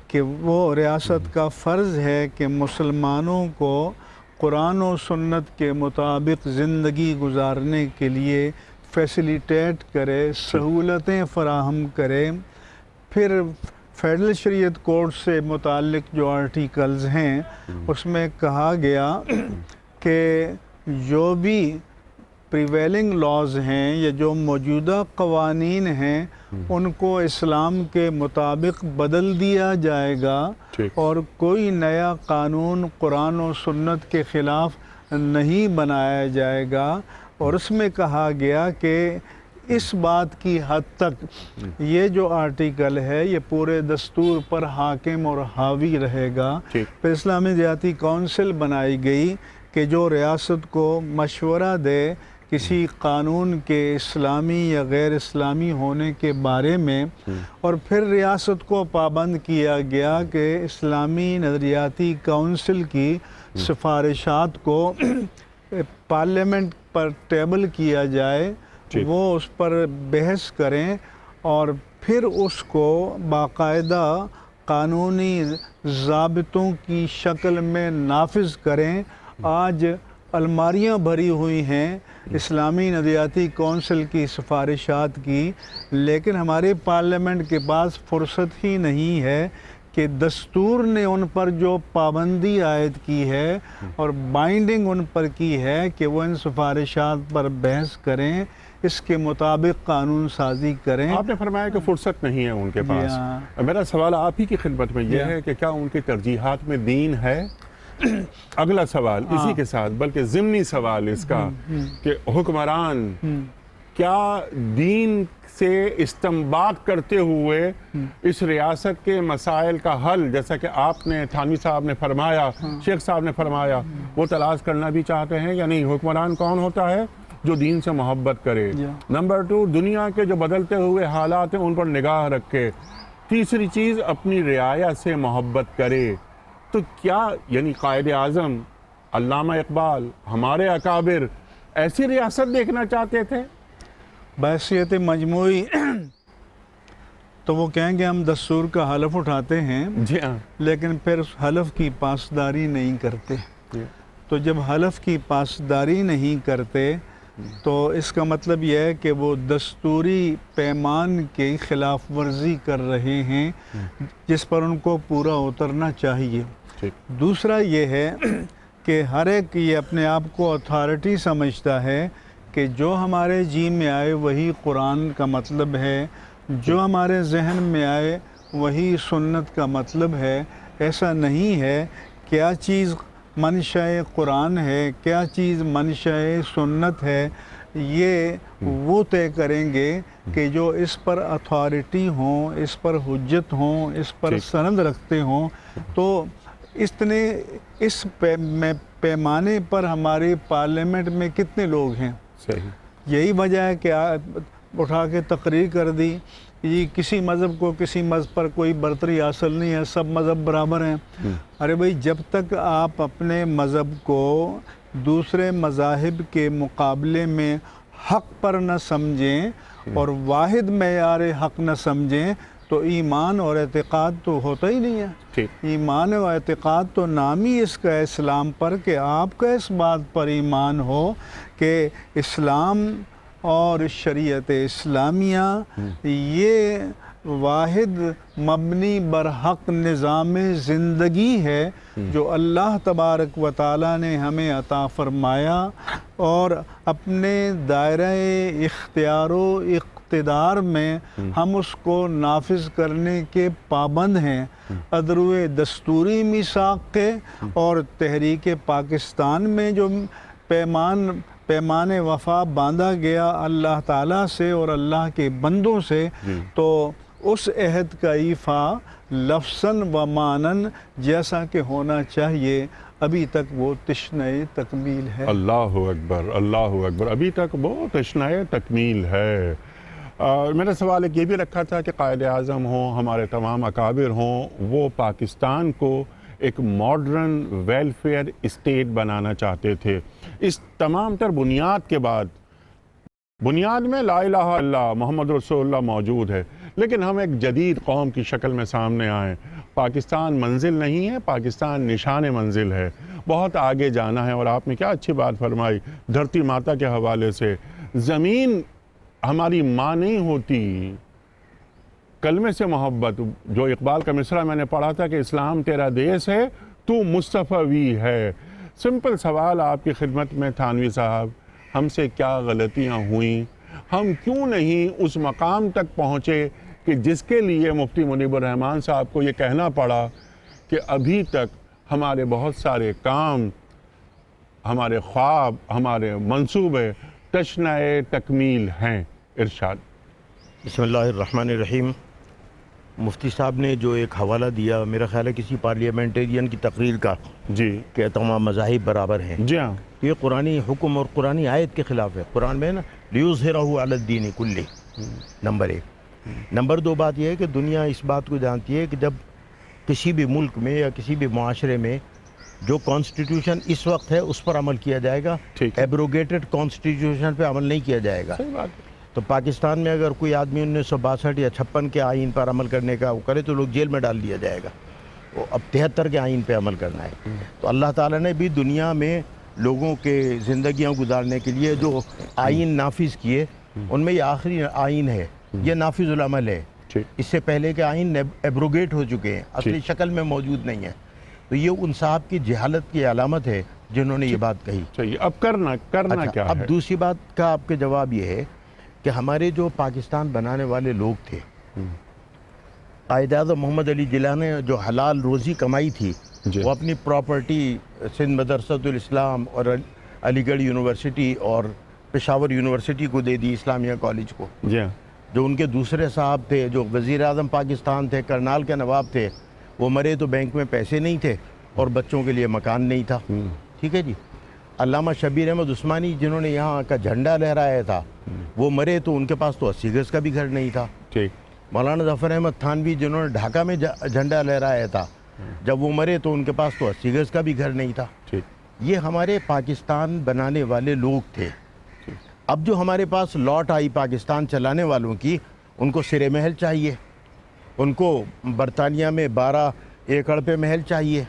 [SPEAKER 3] کہ وہ ریاست کا فرض ہے کہ مسلمانوں کو قرآن و سنت کے مطابق زندگی گزارنے کے لیے فیسیلیٹیٹ کرے، سہولتیں فراہم کرے۔ پھر فیڈرل شریعت کوڈ سے متعلق جو آرٹیکلز ہیں اس میں کہا گیا کہ جو بھی پریویلنگ لاز ہیں یا جو موجودہ قوانین ہیں ان کو اسلام کے مطابق بدل دیا جائے گا، اور کوئی نیا قانون قرآن و سنت کے خلاف نہیں بنایا جائے گا۔ اور اس میں کہا گیا کہ اس بات کی حد تک یہ جو آرٹیکل ہے یہ پورے دستور پر حاکم اور حاوی رہے گا۔ پھر اسلامی زیارتی کونسل بنائی گئی کہ جو ریاست کو مشورہ دے کسی قانون کے اسلامی یا غیر اسلامی ہونے کے بارے میں، اور پھر ریاست کو پابند کیا گیا کہ اسلامی نظریاتی کونسل کی سفارشات کو پارلیمنٹ پر ٹیبل کیا جائے، وہ اس پر بحث کریں اور پھر اس کو باقاعدہ قانونی ضابطوں کی شکل میں نافذ کریں۔ آج الماریاں بھری ہوئی ہیں اسلامی نظریاتی کونسل کی سفارشات کی، لیکن ہمارے پارلیمنٹ کے پاس فرصت ہی نہیں ہے کہ دستور نے ان پر جو پابندی عائد کی ہے اور بائنڈنگ ان پر کی ہے کہ وہ ان سفارشات پر بحث کریں، اس کے مطابق قانون سازی کریں۔
[SPEAKER 2] آپ نے فرمایا کہ فرصت نہیں ہے ان کے پاس۔ میرا سوال آپ ہی کی خدمت میں یہ ہے کہ کیا ان کی ترجیحات میں دین ہے؟ اگلا سوال اسی کے ساتھ، بلکہ ضمنی سوال اس کا کہ حکمران کیا دین سے استنباط کرتے ہوئے اس ریاست کے مسائل کا حل، جیسا کہ آپ نے تھانوی صاحب نے فرمایا، شیخ صاحب نے فرمایا، وہ تلاش کرنا بھی چاہتے ہیں یا نہیں؟ حکمران کون ہوتا ہے؟ جو دین سے محبت کرے۔ نمبر 2، دنیا کے جو بدلتے ہوئے حالات ہیں ان پر نگاہ رکھے۔ تیسری چیز، اپنی رعایا سے محبت کرے۔ تو کیا یعنی قائد اعظم، علامہ اقبال، ہمارے اکابر ایسی ریاست دیکھنا چاہتے تھے؟
[SPEAKER 3] بحیثیت مجموعی تو وہ کہیں گے ہم دستور کا حلف اٹھاتے ہیں،
[SPEAKER 2] جی ہاں،
[SPEAKER 3] لیکن پھر اس حلف کی پاسداری نہیں کرتے۔ تو جب حلف کی پاسداری نہیں کرتے تو اس کا مطلب یہ ہے کہ وہ دستوری پیمان کی خلاف ورزی کر رہے ہیں جس پر ان کو پورا اترنا چاہیے۔ دوسرا یہ ہے کہ ہر ایک یہ اپنے آپ کو اتھارٹی سمجھتا ہے کہ جو ہمارے جی میں آئے وہی قرآن کا مطلب ہے، جو ہمارے ذہن میں آئے وہی سنت کا مطلب ہے۔ ایسا نہیں ہے۔ کیا چیز منشأ قرآن ہے، کیا چیز منشأ سنت ہے، یہ وہ طے کریں گے کہ جو اس پر اتھارٹی ہوں، اس پر حجت ہوں، اس پر سند رکھتے ہوں۔ تو اس پیمانے پر ہمارے پارلیمنٹ میں کتنے لوگ ہیں؟
[SPEAKER 2] صحیح۔
[SPEAKER 3] یہی وجہ ہے کہ اٹھا کے تقریر کر دی یہ کسی مذہب کو کسی مذہب پر کوئی برتری حاصل نہیں ہے، سب مذہب برابر ہیں۔ ارے بھائی، جب تک آپ اپنے مذہب کو دوسرے مذاہب کے مقابلے میں حق پر نہ سمجھیں اور واحد معیار حق نہ سمجھیں تو ایمان اور اعتقاد تو ہوتا ہی نہیں ہے۔ ایمان اور اعتقاد تو نام ہی اس کا اسلام پر کہ آپ کا اس بات پر ایمان ہو کہ اسلام اور شریعت اسلامیہ یہ واحد مبنی برحق نظام زندگی ہے جو اللہ تبارک و تعالیٰ نے ہمیں عطا فرمایا، اور اپنے دائرہ اختیار و اقتدار میں ہم اس کو نافذ کرنے کے پابند ہیں، ادرو دستوری میثاق کے اور تحریک پاکستان میں جو پیمان وفا باندھا گیا اللہ تعالیٰ سے اور اللہ کے بندوں سے، تو اس عہد کا ایفا لفظاً و معناً جیسا کہ ہونا چاہیے ابھی تک وہ تشنہ تکمیل ہے۔
[SPEAKER 2] اللہ اکبر، اللہ اکبر، ابھی تک وہ تشنہ تکمیل ہے۔ میں نے سوال ایک یہ بھی رکھا تھا کہ قائد اعظم ہوں، ہمارے تمام اکابر ہوں، وہ پاکستان کو ایک ماڈرن ویلفیئر اسٹیٹ بنانا چاہتے تھے۔ اس تمام تر بنیاد کے بعد، بنیاد میں لا الہ الا اللہ محمد رسول اللہ موجود ہے، لیکن ہم ایک جدید قوم کی شکل میں سامنے آئیں۔ پاکستان منزل نہیں ہے، پاکستان نشان منزل ہے، بہت آگے جانا ہے۔ اور آپ نے کیا اچھی بات فرمائی دھرتی ماتا کے حوالے سے، زمین ہماری ماں نہیں ہوتی، کلمے سے محبت، جو اقبال کا مصرع میں نے پڑھا تھا کہ اسلام تیرا دیس ہے تو مصطفی ہے۔ سمپل سوال آپ کی خدمت میں تھانوی صاحب، ہم سے کیا غلطیاں ہوئیں؟ ہم کیوں نہیں اس مقام تک پہنچے کہ جس کے لیے مفتی منیب الرحمان صاحب کو یہ کہنا پڑا کہ ابھی تک ہمارے بہت سارے کام، ہمارے خواب، ہمارے منصوبے تشنہ تکمیل ہیں؟ ارشاد۔
[SPEAKER 4] بسم اللہ الرحمن الرحیم۔ مفتی صاحب نے جو ایک حوالہ دیا، میرا خیال ہے کسی پارلیمنٹیرین کی تقریر کا،
[SPEAKER 2] جی
[SPEAKER 4] کہ تمام مذاہب برابر ہیں،
[SPEAKER 2] جی ہاں،
[SPEAKER 4] یہ قرآنی حکم اور قرآنی آیت کے خلاف ہے۔ قرآن میں نا لیظہرہ علی الدین کلہ، نمبر 1۔ نمبر 2 بات یہ ہے کہ دنیا اس بات کو جانتی ہے کہ جب کسی بھی ملک میں یا کسی بھی معاشرے میں جو کانسٹیٹیوشن اس وقت ہے اس پر عمل کیا جائے گا،
[SPEAKER 2] ٹھیک ہے،
[SPEAKER 4] ایبروگیٹڈ کانسٹیٹیوشن پہ عمل نہیں کیا جائے گا۔
[SPEAKER 2] صحیح بات ہے۔
[SPEAKER 4] تو پاکستان میں اگر کوئی آدمی 1962 یا 56 کے آئین پر عمل کرنے کا وہ کرے تو لوگ جیل میں ڈال دیا جائے گا۔ وہ اب 73 کے آئین پہ عمل کرنا ہے۔ تو اللہ تعالیٰ نے بھی دنیا میں لوگوں کے زندگیاں گزارنے کے لیے جو آئین نافذ کیے، ان میں یہ آخری آئین ہے، یہ نافذ العمل ہے۔ اس سے پہلے کے آئین ایبروگیٹ ہو چکے ہیں، اصلی شکل میں موجود نہیں ہے۔ تو یہ ان صاحب کی جہالت کی علامت ہے جنہوں نے یہ بات کہی۔
[SPEAKER 2] چاہیے اب کرنا کیا ہے؟
[SPEAKER 4] اب دوسری بات کا آپ کے جواب یہ ہے کہ ہمارے جو پاکستان بنانے والے لوگ تھے، قائد اعظم محمد علی جناح نے جو حلال روزی کمائی تھی، وہ اپنی پراپرٹی سندھ مدرسۃ الاسلام اور علی گڑھ یونیورسٹی اور پشاور یونیورسٹی کو دے دی، اسلامیہ کالج کو۔
[SPEAKER 2] جی ہاں،
[SPEAKER 4] جو ان کے دوسرے صاحب تھے، جو وزیر اعظم پاکستان تھے، کرنال کے نواب تھے، وہ مرے تو بینک میں پیسے نہیں تھے اور بچوں کے لیے مکان نہیں تھا۔ ٹھیک ہے جی۔ علامہ شبیر احمد عثمانی جنہوں نے یہاں کا جھنڈا لہرایا تھا، وہ مرے تو ان کے پاس تو 80 گز کا بھی گھر نہیں تھا۔
[SPEAKER 2] ٹھیک۔
[SPEAKER 4] مولانا ظفر احمد تھانوی جنہوں نے ڈھاکہ میں جھنڈا لہرایا تھا، جب وہ مرے تو ان کے پاس تو 80 گز کا بھی گھر نہیں تھا۔
[SPEAKER 2] ٹھیک۔
[SPEAKER 4] یہ ہمارے پاکستان بنانے والے لوگ تھے۔ اب جو ہمارے پاس لوٹ آئی پاکستان چلانے والوں کی، ان کو سرے محل چاہیے، ان کو برطانیہ میں 12 ایکڑ پہ محل چاہیے،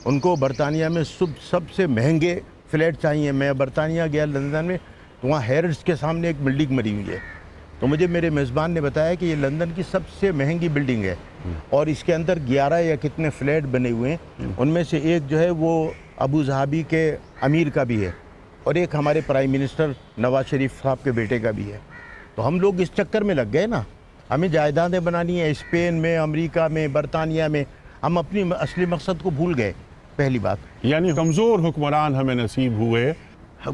[SPEAKER 4] ان کو برطانیہ میں سب سے مہنگے فلیٹ چاہیے۔ میں برطانیہ گیا لندن میں، تو وہاں ہیرڈز کے سامنے ایک بلڈنگ بنی ہوئی ہے، تو مجھے میرے میزبان نے بتایا کہ یہ لندن کی سب سے مہنگی بلڈنگ ہے، اور اس کے اندر 11 یا کتنے فلیٹ بنے ہوئے ہیں، ان میں سے ایک جو ہے وہ ابو ظہبی کے امیر کا بھی ہے، اور ایک ہمارے پرائم منسٹر نواز شریف صاحب کے بیٹے کا بھی ہے۔ تو ہم لوگ اس چکر میں لگ گئے نا، ہمیں جائیدادیں بنانی ہیں اسپین میں، امریکہ میں، برطانیہ میں، ہم اپنی اصلی مقصد کو بھول گئے۔ پہلی بات
[SPEAKER 2] یعنی کمزور حکمران ہمیں نصیب ہوئے۔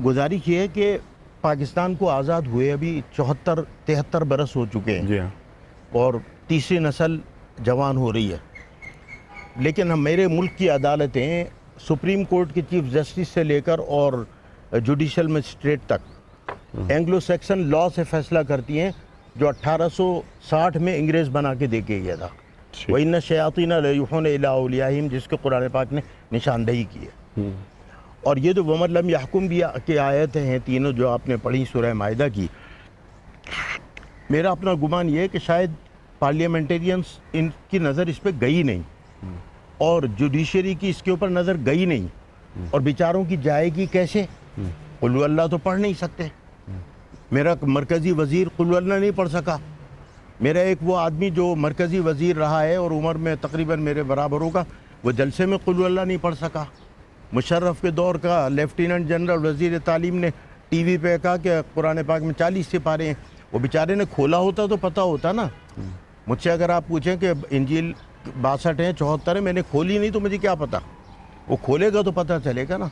[SPEAKER 4] گزارش یہ ہے کہ پاکستان کو آزاد ہوئے ابھی 73 برس ہو چکے ہیں،
[SPEAKER 2] جی ہاں،
[SPEAKER 4] اور تیسری نسل جوان ہو رہی ہے، لیکن میرے ملک کی عدالتیں سپریم کورٹ کے چیف جسٹس سے لے کر اور جوڈیشل مجسٹریٹ تک اینگلو سیکسن لا سے فیصلہ کرتی ہیں، جو 1860 میں انگریز بنا کے دے کے گیا تھا۔ وَإِنَّ الشَّيَاطِينَ لَيُوحُونَ إِلَىٰ أَوْلِيَائِهِمْ، جس کے قرآن پاک نے نشاندہی کی ہے۔ اور یہ جو وَمَن لَمْ يَحْكُمْ بھی کی آیتیں ہیں تینوں جو آپ نے پڑھی سورہ مائدہ کی، میرا اپنا گمان یہ ہے کہ شاید پارلیمنٹیرینز ان کی نظر اس پہ گئی نہیں، اور جوڈیشری کی اس کے اوپر نظر گئی نہیں، اور بیچاروں کی جائے گی کیسے؟ قل ہو اللہ تو پڑھ نہیں سکتے، میرا مرکزی وزیر قل ہو اللہ نہیں پڑھ سکا، میرا ایک وہ آدمی جو مرکزی وزیر رہا ہے اور عمر میں تقریباً میرے برابر ہوگا، وہ جلسے میں قل اللہ نہیں پڑھ سکا۔ مشرف کے دور کا لیفٹیننٹ جنرل وزیر تعلیم نے ٹی وی پہ کہا کہ قرآن پاک میں 40 سپارے ہیں۔ وہ بیچارے نے کھولا ہوتا تو پتہ ہوتا نا۔ مجھ سے اگر آپ پوچھیں کہ انجیل 62 ہیں 74 ہیں، میں نے کھولی نہیں تو مجھے کیا پتہ، وہ کھولے گا تو پتہ چلے گا نا۔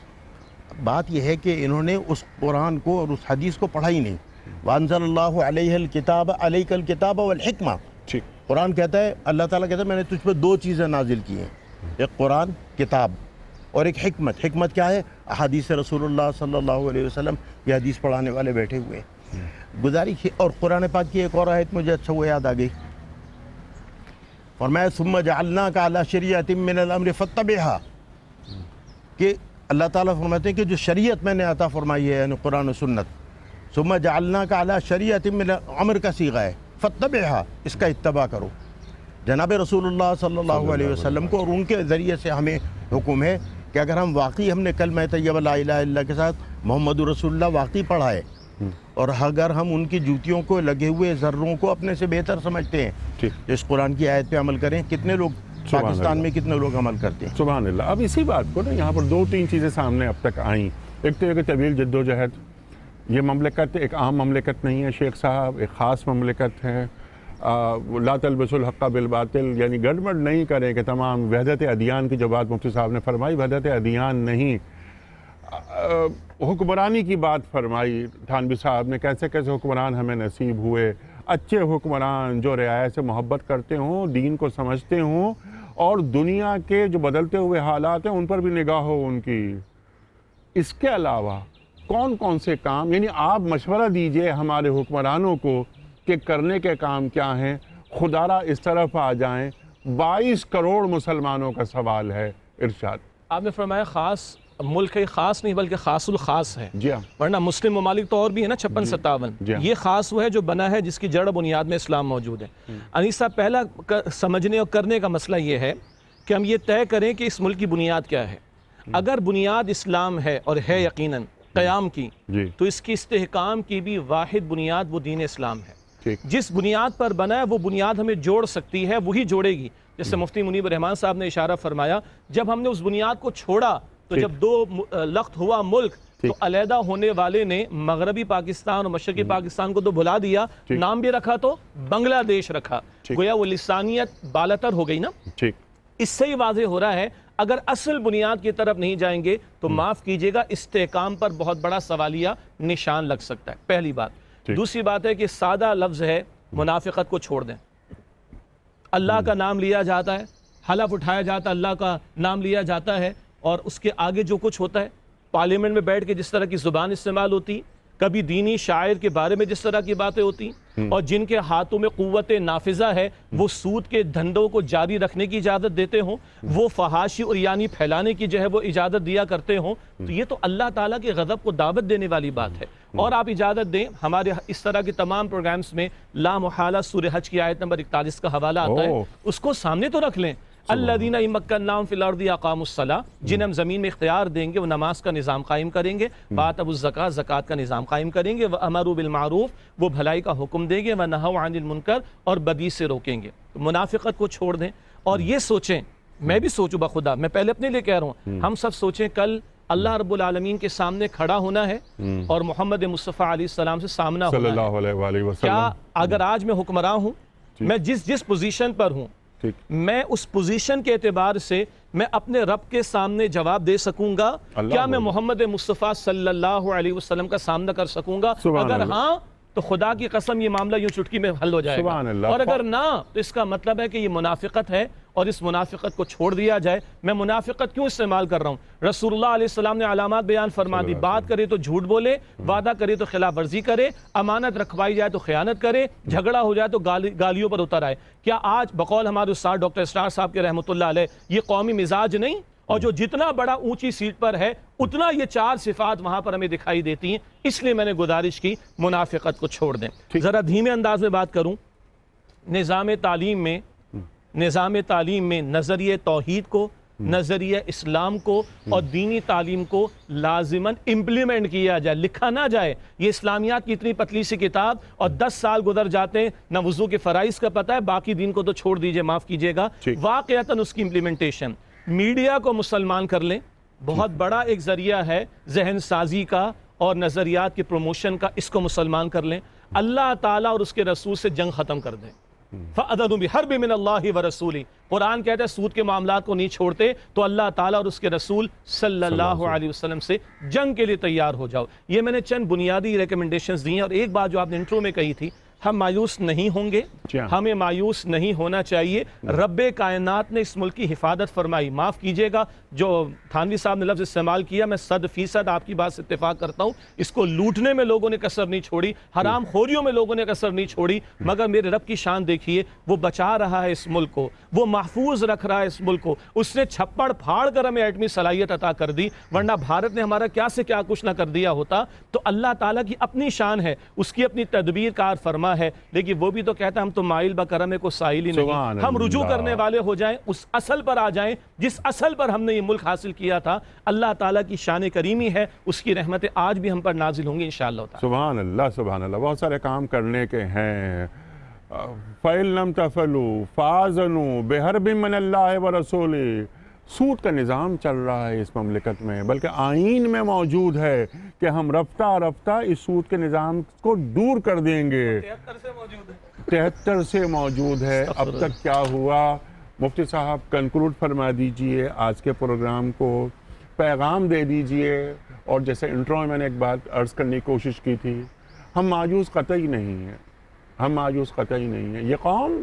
[SPEAKER 4] بات یہ ہے کہ انہوں نے اس قرآن کو اور اس حدیث کو پڑھا ہی نہیں۔ وَأَنزَلَ اللَّهُ عَلَيْهَا الْكِتَابَ عَلَيْكَ الْكِتَابَ وَالْحِكْمَةَ،
[SPEAKER 2] ٹھیک،
[SPEAKER 4] قرآن کہتا ہے، اللہ تعالیٰ کہتا ہے میں نے تجھ پہ 2 چیزیں نازل کی ہیں، ایک قرآن کتاب اور ایک حکمت۔ حکمت کیا ہے؟ احادیث رسول اللہ صلی اللہ علیہ وسلم، یہ حدیث پڑھانے والے بیٹھے ہوئے ہیں۔ گزارش، اور قرآن پاک کی ایک اور آیت مجھے اچھا وہ یاد آ گئی، فرمایا ثم جعلناک علی شریعۃ من الامر فاتبعها، کہ اللہ تعالیٰ فرماتے ہیں کہ جو شریعت میں نے عطا فرمائی ہے یعنی قرآن و سنت، ثم جعلناک علی شریعۃ من الامر کا صیغہ ہے، فاتبعها، اس کا اتباع کرو۔ جناب رسول اللہ صلی اللہ علیہ وسلم کو اور ان کے ذریعے سے ہمیں حکم ہے کہ اگر ہم واقعی ہم نے کلمہ طیبہ لا الہ الا اللہ کے ساتھ محمد رسول اللہ واقعی پڑھا ہے، اور اگر ہم ان کی جوتیوں کو لگے ہوئے ذروں کو اپنے سے بہتر سمجھتے ہیں، اس قرآن کی آیت پہ عمل کریں۔ کتنے لوگ پاکستان میں کتنے لوگ عمل کرتے ہیں؟
[SPEAKER 2] سبحان اللہ۔ اب اسی بات کو نا یہاں پر 2-3 چیزیں سامنے اب تک آئیں۔ ایک تو یہ کہ طویل جدوجہد، یہ مملکت ایک عام مملکت نہیں ہے شیخ صاحب، ایک خاص مملکت ہے۔ لا تلبسوا الحق بالباطل، یعنی گڑبڑ نہیں کریں کہ تمام وحدت ادیان کی جو بات مفتی صاحب نے فرمائی، وحدت ادیان نہیں، حکمرانی کی بات فرمائی تھانوی صاحب نے، کیسے کیسے حکمران ہمیں نصیب ہوئے، اچھے حکمران جو رعایا سے محبت کرتے ہوں، دین کو سمجھتے ہوں، اور دنیا کے جو بدلتے ہوئے حالات ہیں ان پر بھی نگاہ ہو ان کی۔ اس کے علاوہ کون کون سے کام، یعنی آپ مشورہ دیجئے ہمارے حکمرانوں کو کہ کرنے کے کام کیا ہیں، خدارہ اس طرف آ جائیں۔ 22 کروڑ مسلمانوں کا سوال ہے۔ ارشاد۔
[SPEAKER 5] آپ نے فرمایا خاص ملک ہے، خاص نہیں بلکہ خاص الخاص ہے،
[SPEAKER 2] جی ہاں،
[SPEAKER 5] ورنہ مسلم ممالک تو اور بھی ہے نا 56-57۔
[SPEAKER 2] جی ہاں۔
[SPEAKER 5] یہ خاص وہ ہے جو بنا ہے جس کی جڑ بنیاد میں اسلام موجود ہے۔ انیس صاحب، پہلا سمجھنے اور کرنے کا مسئلہ یہ ہے کہ ہم یہ طے کریں کہ اس ملک کی بنیاد کیا ہے۔ اگر بنیاد اسلام ہے اور ہے یقیناً قیام کی،
[SPEAKER 2] جی،
[SPEAKER 5] تو اس کی استحکام کی بھی واحد بنیاد وہ دین اسلام ہے۔
[SPEAKER 2] ٹھیک،
[SPEAKER 5] جس بنیاد پر بنا ہے وہ بنیاد ہمیں جوڑ سکتی ہے، وہی جوڑے گی۔ جیسے مفتی منیب الرحمان صاحب نے اشارہ فرمایا، جب ہم نے اس بنیاد کو چھوڑا تو جب 2 لخت ہوا ملک، تو علیحدہ ہونے والے نے مغربی پاکستان اور مشرقی پاکستان کو تو بھلا دیا، نام بھی رکھا تو بنگلہ دیش رکھا، گویا وہ لسانیت بالاتر ہو گئی نا۔
[SPEAKER 2] ٹھیک،
[SPEAKER 5] اس سے ہی واضح ہو رہا ہے اگر اصل بنیاد کی طرف نہیں جائیں گے تو معاف کیجئے گا، استحکام پر بہت بڑا سوالیہ نشان لگ سکتا ہے، پہلی بات۔ دوسری بات ہے کہ سادہ لفظ ہے، منافقت کو چھوڑ دیں۔ اللہ کا نام لیا جاتا ہے، حلف اٹھایا جاتا ہے، اللہ کا نام لیا جاتا ہے، اور اس کے آگے جو کچھ ہوتا ہے، پارلیمنٹ میں بیٹھ کے جس طرح کی زبان استعمال ہوتی، کبھی دینی شاعر کے بارے میں جس طرح کی باتیں ہوتی، اور جن کے ہاتھوں میں قوت نافذہ ہے وہ سود کے دھندوں کو جاری رکھنے کی اجازت دیتے ہوں، وہ فحاشی اور یعنی پھیلانے کی جو ہے وہ اجازت دیا کرتے ہوں، تو یہ تو اللہ تعالیٰ کے غضب کو دعوت دینے والی بات ہے۔ اور آپ اجازت دیں، ہمارے اس طرح کے تمام پروگرامز میں لا محالہ سورہ حج کی آیت نمبر 41 کا حوالہ آتا ہے، اس کو سامنے تو رکھ لیں۔ الذین ان مکناہم فی الارض اقاموا الصلاۃ، جنہیں ہم زمین میں اختیار دیں گے وہ نماز کا نظام قائم کریں گے، وآتوا الزکاۃ، زکوٰۃ کا نظام قائم کریں گے، وامروا بالمعروف، وہ بھلائی کا حکم دیں گے، ونہوا عن المنکر، اور بدی سے روکیں گے۔ منافقت کو چھوڑ دیں اور یہ سوچیں، میں بھی سوچوں بخدا، میں پہلے اپنے لیے کہہ رہا ہوں، ہم سب سوچیں کل اللہ رب العالمین کے سامنے کھڑا ہونا ہے اور محمد مصطفیٰ علیہ السلام سے سامنا
[SPEAKER 2] صلی
[SPEAKER 5] ہونا ہے۔
[SPEAKER 2] اللہ علیہ وآلہ وسلم۔
[SPEAKER 5] کیا اگر آج میں حکمراں ہوں، میں جس پوزیشن پر ہوں، میں اس پوزیشن کے اعتبار سے میں اپنے رب کے سامنے جواب دے سکوں گا؟ کیا میں محمد مصطفیٰ صلی اللہ علیہ وسلم کا سامنا کر سکوں گا؟ اگر ہاں تو خدا کی قسم یہ معاملہ یوں چٹکی میں حل ہو جائے گا، اور اگر نہ تو اس کا مطلب ہے کہ یہ منافقت ہے، اور اس منافقت کو چھوڑ دیا جائے۔ میں منافقت کیوں استعمال کر رہا ہوں؟ رسول اللہ علیہ السلام نے علامات بیان فرما دی، بات کرے تو جھوٹ بولے، وعدہ کرے تو خلاف ورزی کرے، امانت رکھوائی جائے تو خیانت کرے، جھگڑا ہو جائے تو گالیوں پر اتر آئے۔ کیا آج بقول ہمارے استاد ڈاکٹر اسرار صاحب کے رحمۃ اللہ علیہ یہ قومی مزاج نہیں؟ اور جو جتنا بڑا اونچی سیٹ پر ہے اتنا یہ 4 صفات وہاں پر ہمیں دکھائی دیتی ہیں۔ اس لیے میں نے گزارش کی منافقت کو چھوڑ دیں۔ ذرا دھیمے انداز میں بات کروں، نظام تعلیم میں نظریہ توحید کو نظریہ اسلام کو اور دینی تعلیم کو لازماً امپلیمنٹ کیا جائے، لکھا نہ جائے۔ یہ اسلامیات کی اتنی پتلی سی کتاب اور 10 سال گزر جاتے ہیں، نہ وضو کے فرائض کا پتہ ہے، باقی دین کو تو چھوڑ دیجئے، معاف کیجئے گا۔ واقعتاً اس کی امپلیمنٹیشن میڈیا کو مسلمان کر لیں، بہت بڑا ایک ذریعہ ہے ذہن سازی کا اور نظریات کی پروموشن کا، اس کو مسلمان کر لیں۔ اللہ تعالیٰ اور اس کے رسول سے جنگ ختم کر دیں۔ فَأَذَنُوا بِحَرْبٍ مِّنَ اللَّهِ وَرَسُولِهِ، قرآن کہتا ہے سود کے معاملات کو نہیں چھوڑتے تو اللہ تعالیٰ اور اس کے رسول صلی اللہ علیہ وسلم سے جنگ کے لیے تیار ہو جاؤ۔ یہ میں نے چند بنیادی ریکمنڈیشنز دی ہیں، اور ایک بات جو آپ نے انٹرو میں کہی تھی، ہم مایوس نہیں ہوں گے، ہمیں مایوس نہیں ہونا چاہیے۔ رب کائنات نے اس ملک کی حفاظت فرمائی۔ معاف کیجئے گا جو تھانوی صاحب نے لفظ استعمال کیا، میں 100% آپ کی بات سے اتفاق کرتا ہوں۔ اس کو لوٹنے میں لوگوں نے کسر نہیں چھوڑی، حرام خوریوں میں لوگوں نے کسر نہیں چھوڑی، مگر میرے رب کی شان دیکھیے، وہ بچا رہا ہے اس ملک کو، وہ محفوظ رکھ رہا ہے اس ملک کو۔ اس نے چھپڑ پھاڑ کر ہمیں ایٹمی صلاحیت عطا کر دی، ورنہ بھارت نے ہمارا کیا سے کیا کچھ نہ کر دیا ہوتا۔ تو اللہ تعالیٰ کی اپنی شان ہے، اس کی اپنی تدبیر کار فرما ہے، لیکن وہ بھی تو کہتا ہے ہم تو مائل بکرم کو سائل ہی نہیں، ہم رجوع کرنے والے ہو جائیں، اس اصل پر آ جائیں جس اصل پر ہم نے یہ ملک حاصل کیا تھا۔ اللہ تعالیٰ کی شان کریمی ہے، اس کی رحمتیں آج بھی ہم پر نازل ہوں گی انشاءاللہ تعالیٰ۔
[SPEAKER 2] سبحان اللہ سبحان اللہ، بہت سارے کام کرنے کے ہیں۔ فَإِن لَمْ تَفْعَلُوا فَآذَنُوا بِحَرْبٍ مِّنَ اللَّهِ وَرَسُولِهِ۔ سود کا نظام چل رہا ہے اس مملکت میں، بلکہ آئین میں موجود ہے کہ ہم رفتہ رفتہ اس سود کے نظام کو دور کر دیں گے۔ 73 سے موجود ہے۔ اب تک کیا ہوا؟ مفتی صاحب کنکلوڈ فرما دیجئے آج کے پروگرام کو، پیغام دے دیجئے۔ اور جیسے انٹرو میں نے ایک بات عرض کرنے کی کوشش کی تھی، ہم مایوس قطعی نہیں ہیں، ہم مایوس قطعی نہیں ہیں۔ یہ قوم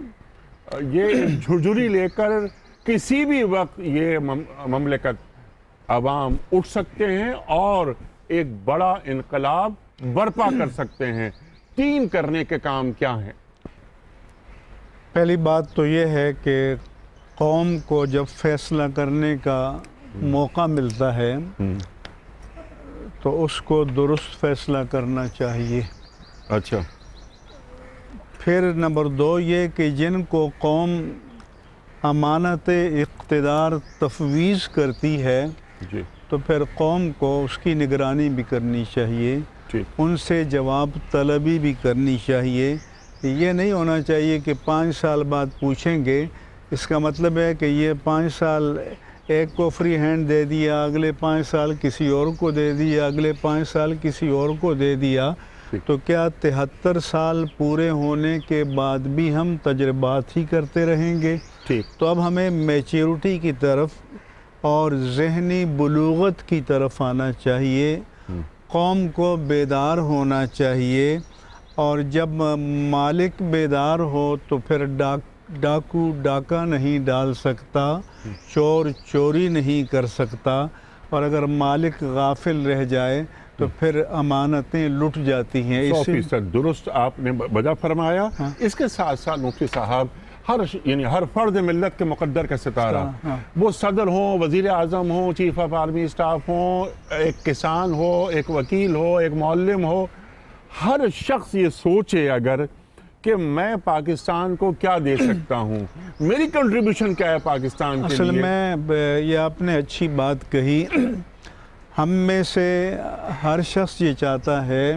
[SPEAKER 2] یہ جھرجھری لے کر کسی بھی وقت یہ مملکت عوام اٹھ سکتے ہیں اور ایک بڑا انقلاب برپا کر سکتے ہیں۔ 3 کرنے کے کام کیا ہیں؟
[SPEAKER 3] پہلی بات تو یہ ہے کہ قوم کو جب فیصلہ کرنے کا موقع ملتا ہے تو اس کو درست فیصلہ کرنا چاہیے۔
[SPEAKER 2] اچھا۔
[SPEAKER 3] پھر نمبر 2 یہ کہ جن کو قوم امانت اقتدار تفویض کرتی ہے
[SPEAKER 2] جی
[SPEAKER 3] تو پھر قوم کو اس کی نگرانی بھی کرنی چاہیے، ان سے جواب طلبی بھی کرنی چاہیے۔ یہ نہیں ہونا چاہیے کہ 5 سال بعد پوچھیں گے، اس کا مطلب ہے کہ یہ 5 سال ایک کو فری ہینڈ دے دیا، اگلے 5 سال کسی اور کو دے دیا، اگلے 5 سال کسی اور کو دے دیا، تو کیا 73 سال پورے ہونے کے بعد بھی ہم تجربات ہی کرتے رہیں گے؟ تو اب ہمیں میچیورٹی کی طرف اور ذہنی بلوغت کی طرف آنا چاہیے، قوم کو بیدار ہونا چاہیے، اور جب مالک بیدار ہو تو پھر ڈاکو ڈاکہ نہیں ڈال سکتا، چور چوری نہیں کر سکتا، اور اگر مالک غافل رہ جائے تو پھر امانتیں لٹ جاتی ہیں۔
[SPEAKER 2] 100% درست آپ نے بجا فرمایا۔ اس کے ساتھ ساتھ مفتی صاحب ہر فرد ملت کے مقدر کا ستارہ، وہ صدر ہوں، وزیر اعظم ہوں، چیف آف آرمی اسٹاف ہوں، ایک کسان ہو، ایک وکیل ہو، ایک معلم ہو، ہر شخص یہ سوچے اگر کہ میں پاکستان کو کیا دے سکتا ہوں، میری کنٹریبیوشن کیا ہے پاکستان کے لیے۔
[SPEAKER 3] اصل میں یہ آپ نے اچھی بات کہی، ہم میں سے ہر شخص یہ چاہتا ہے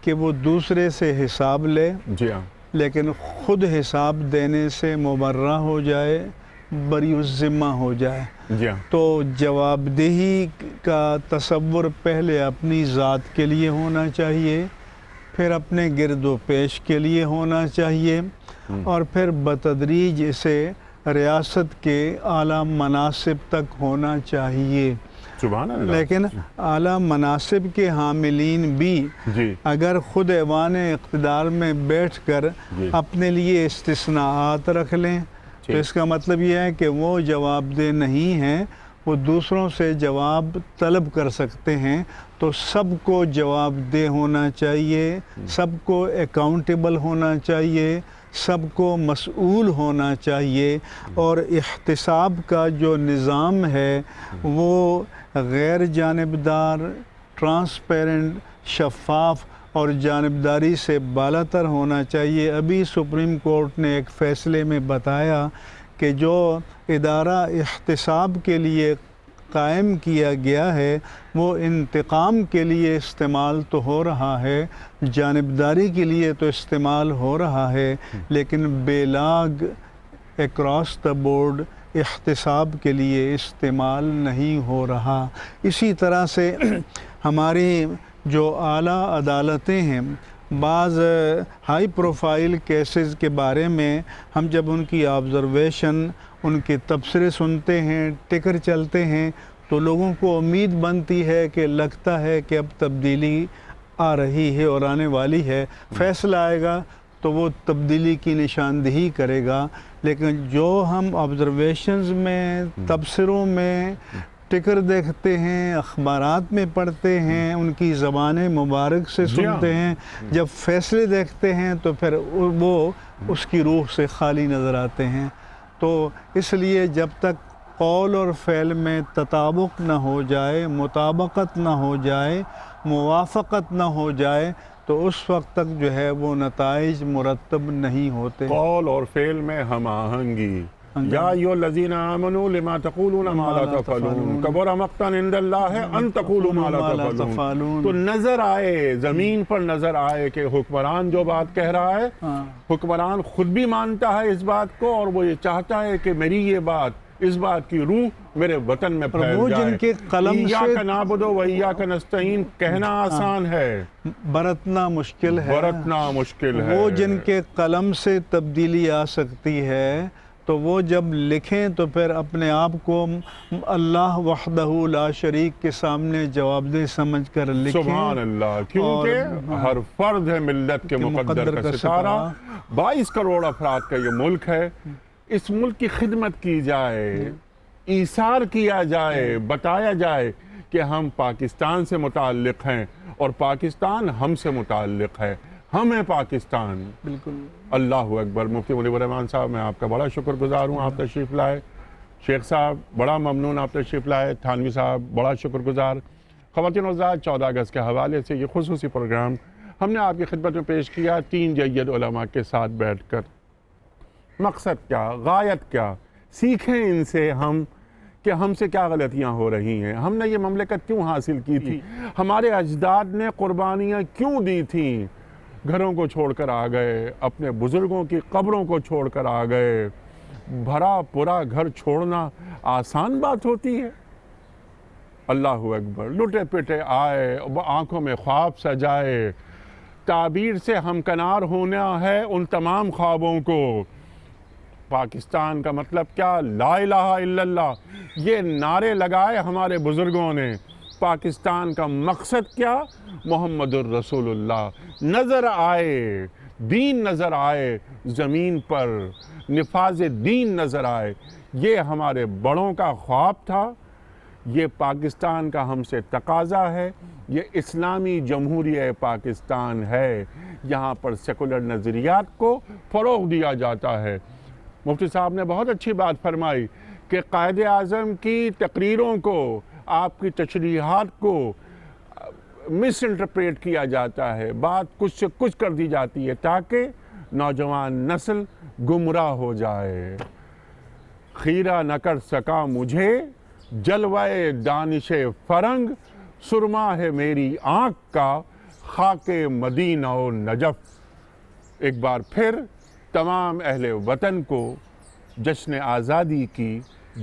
[SPEAKER 3] کہ وہ دوسرے سے حساب لے،
[SPEAKER 2] جی ہاں،
[SPEAKER 3] لیکن خود حساب دینے سے مبرہ ہو جائے، بری الذمہ ہو جائے۔
[SPEAKER 2] جی ہاں،
[SPEAKER 3] تو جواب دہی کا تصور پہلے اپنی ذات کے لیے ہونا چاہیے، پھر اپنے گرد و پیش کے لیے ہونا چاہیے، اور پھر بتدریج اسے ریاست کے اعلیٰ مناصب تک ہونا چاہیے۔
[SPEAKER 2] سبحان اللہ۔
[SPEAKER 3] لیکن اعلیٰ مناصب کے حاملین بھی
[SPEAKER 2] جی
[SPEAKER 3] اگر خود ایوان اقتدار میں بیٹھ کر اپنے لیے استثناءات رکھ لیں تو اس کا مطلب یہ ہے کہ وہ جواب دہ نہیں ہیں، وہ دوسروں سے جواب طلب کر سکتے ہیں۔ تو سب کو جواب دہ ہونا چاہیے، سب کو اکاؤنٹیبل ہونا چاہیے، سب کو مسئول ہونا چاہیے، اور احتساب کا جو نظام ہے وہ غیر جانبدار، ٹرانسپیرنٹ، شفاف اور جانبداری سے بالا تر ہونا چاہیے۔ ابھی سپریم کورٹ نے ایک فیصلے میں بتایا کہ کہ جو ادارہ احتساب کے لیے قائم کیا گیا ہے وہ انتقام کے لیے استعمال تو ہو رہا ہے، جانبداری کے لیے تو استعمال ہو رہا ہے، لیکن بیلاگ اکراس دا بورڈ احتساب کے لیے استعمال نہیں ہو رہا۔ اسی طرح سے ہماری جو اعلیٰ عدالتیں ہیں، بعض ہائی پروفائل کیسز کے بارے میں ہم جب ان کی آبزرویشن، ان کے تبصرے سنتے ہیں، ٹکر چلتے ہیں، تو لوگوں کو امید بنتی ہے کہ لگتا ہے کہ اب تبدیلی آ رہی ہے اور آنے والی ہے، فیصلہ آئے گا تو وہ تبدیلی کی نشاندہی کرے گا۔ لیکن جو ہم آبزرویشنز میں، تبصروں میں ٹکر دیکھتے ہیں، اخبارات میں پڑھتے ہیں، ان کی زبان مبارک سے سنتے ہیں، جب فیصلے دیکھتے ہیں تو پھر وہ اس کی روح سے خالی نظر آتے ہیں۔ تو اس لیے جب تک قول اور فعل میں تطابق نہ ہو جائے، مطابقت نہ ہو جائے، موافقت نہ ہو جائے، تو اس وقت تک جو ہے وہ نتائج مرتب نہیں ہوتے۔
[SPEAKER 2] قول اور فعل میں ہم آہنگی، یا ایھا الذین آمنوا لما تقولون ما لا تفعلون کبر مقتا عند اللہ ان تقولوا ما لا تفعلون۔ تو نظر آئے، زمین پر نظر آئے کہ حکمران جو بات کہہ رہا ہے، حکمران خود بھی مانتا ہے اس بات کو، اور وہ یہ چاہتا ہے کہ میری یہ بات، اس بات کی روح میرے وطن میں پھیل
[SPEAKER 3] وہ
[SPEAKER 2] جائے۔
[SPEAKER 3] جن کے قلم سے
[SPEAKER 2] ایاک نعبد و ایاک نستعین کہنا آسان ہے،
[SPEAKER 3] برتنا مشکل ہے،
[SPEAKER 2] برتنا مشکل ہے۔
[SPEAKER 3] وہ جن کے قلم سے تبدیلی آ سکتی ہے تو وہ جب لکھیں تو پھر اپنے آپ کو اللہ وحدہ لا شریک کے سامنے جواب دہ سمجھ کر لکھیں۔
[SPEAKER 2] سبحان اللہ، کیونکہ ہر فرد ہے ملت کے مقدر کا ستارہ۔ 22 کروڑ افراد کا یہ ملک ہے، اس ملک کی خدمت کی جائے، ایثار کیا جائے، بتایا جائے کہ ہم پاکستان سے متعلق ہیں اور پاکستان ہم سے متعلق ہے، ہم ہیں پاکستان۔
[SPEAKER 3] بالکل۔
[SPEAKER 2] اللہ اکبر۔ مفتی منیب الرحمان صاحب، میں آپ کا بڑا شکر گزار ہوں، آپ تشریف لائے۔ شیخ صاحب بڑا ممنون آپ تشریف لائے۔ تھانوی صاحب بڑا شکر گزار۔ خواتین و حضرات، 14 اگست کے حوالے سے یہ خصوصی پروگرام ہم نے آپ کی خدمت میں پیش کیا 3 جید علماء کے ساتھ بیٹھ کر۔ مقصد کیا، غایت کیا، سیکھیں ان سے ہم کہ ہم سے کیا غلطیاں ہو رہی ہیں، ہم نے یہ مملکت کیوں حاصل کی تھی، ہمارے اجداد نے قربانیاں کیوں دی تھیں، گھروں کو چھوڑ کر آ گئے، اپنے بزرگوں کی قبروں کو چھوڑ کر آ گئے۔ بھرا پورا گھر چھوڑنا آسان بات ہوتی ہے؟ اللہ اکبر۔ لٹے پٹے آئے، آنکھوں میں خواب سجائے، تعبیر سے ہمکنار ہونا ہے ان تمام خوابوں کو۔ پاکستان کا مطلب کیا؟ لا الہ الا اللہ، یہ نعرے لگائے ہمارے بزرگوں نے۔ پاکستان کا مقصد کیا؟ محمد الرسول اللہ نظر آئے، دین نظر آئے زمین پر، نفاذ دین نظر آئے۔ یہ ہمارے بڑوں کا خواب تھا، یہ پاکستان کا ہم سے تقاضا ہے، یہ اسلامی جمہوریہ پاکستان ہے۔ یہاں پر سیکولر نظریات کو فروغ دیا جاتا ہے۔ مفتی صاحب نے بہت اچھی بات فرمائی کہ قائد اعظم کی تقریروں کو، آپ کی تشریحات کو مس انٹرپریٹ کیا جاتا ہے، بات کچھ سے کچھ کر دی جاتی ہے تاکہ نوجوان نسل گمراہ ہو جائے۔ خیرہ نہ کر سکا مجھے جلوہ دانش فرنگ، سرما ہے میری آنکھ کا خاک مدینہ و نجف۔ ایک بار پھر تمام اہل وطن کو جشن آزادی کی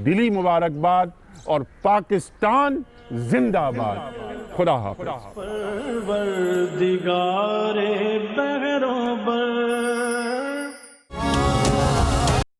[SPEAKER 2] دلی مبارکباد، اور پاکستان زندہ باد۔ خدا حافظ۔
[SPEAKER 1] پروردگار بحر و بر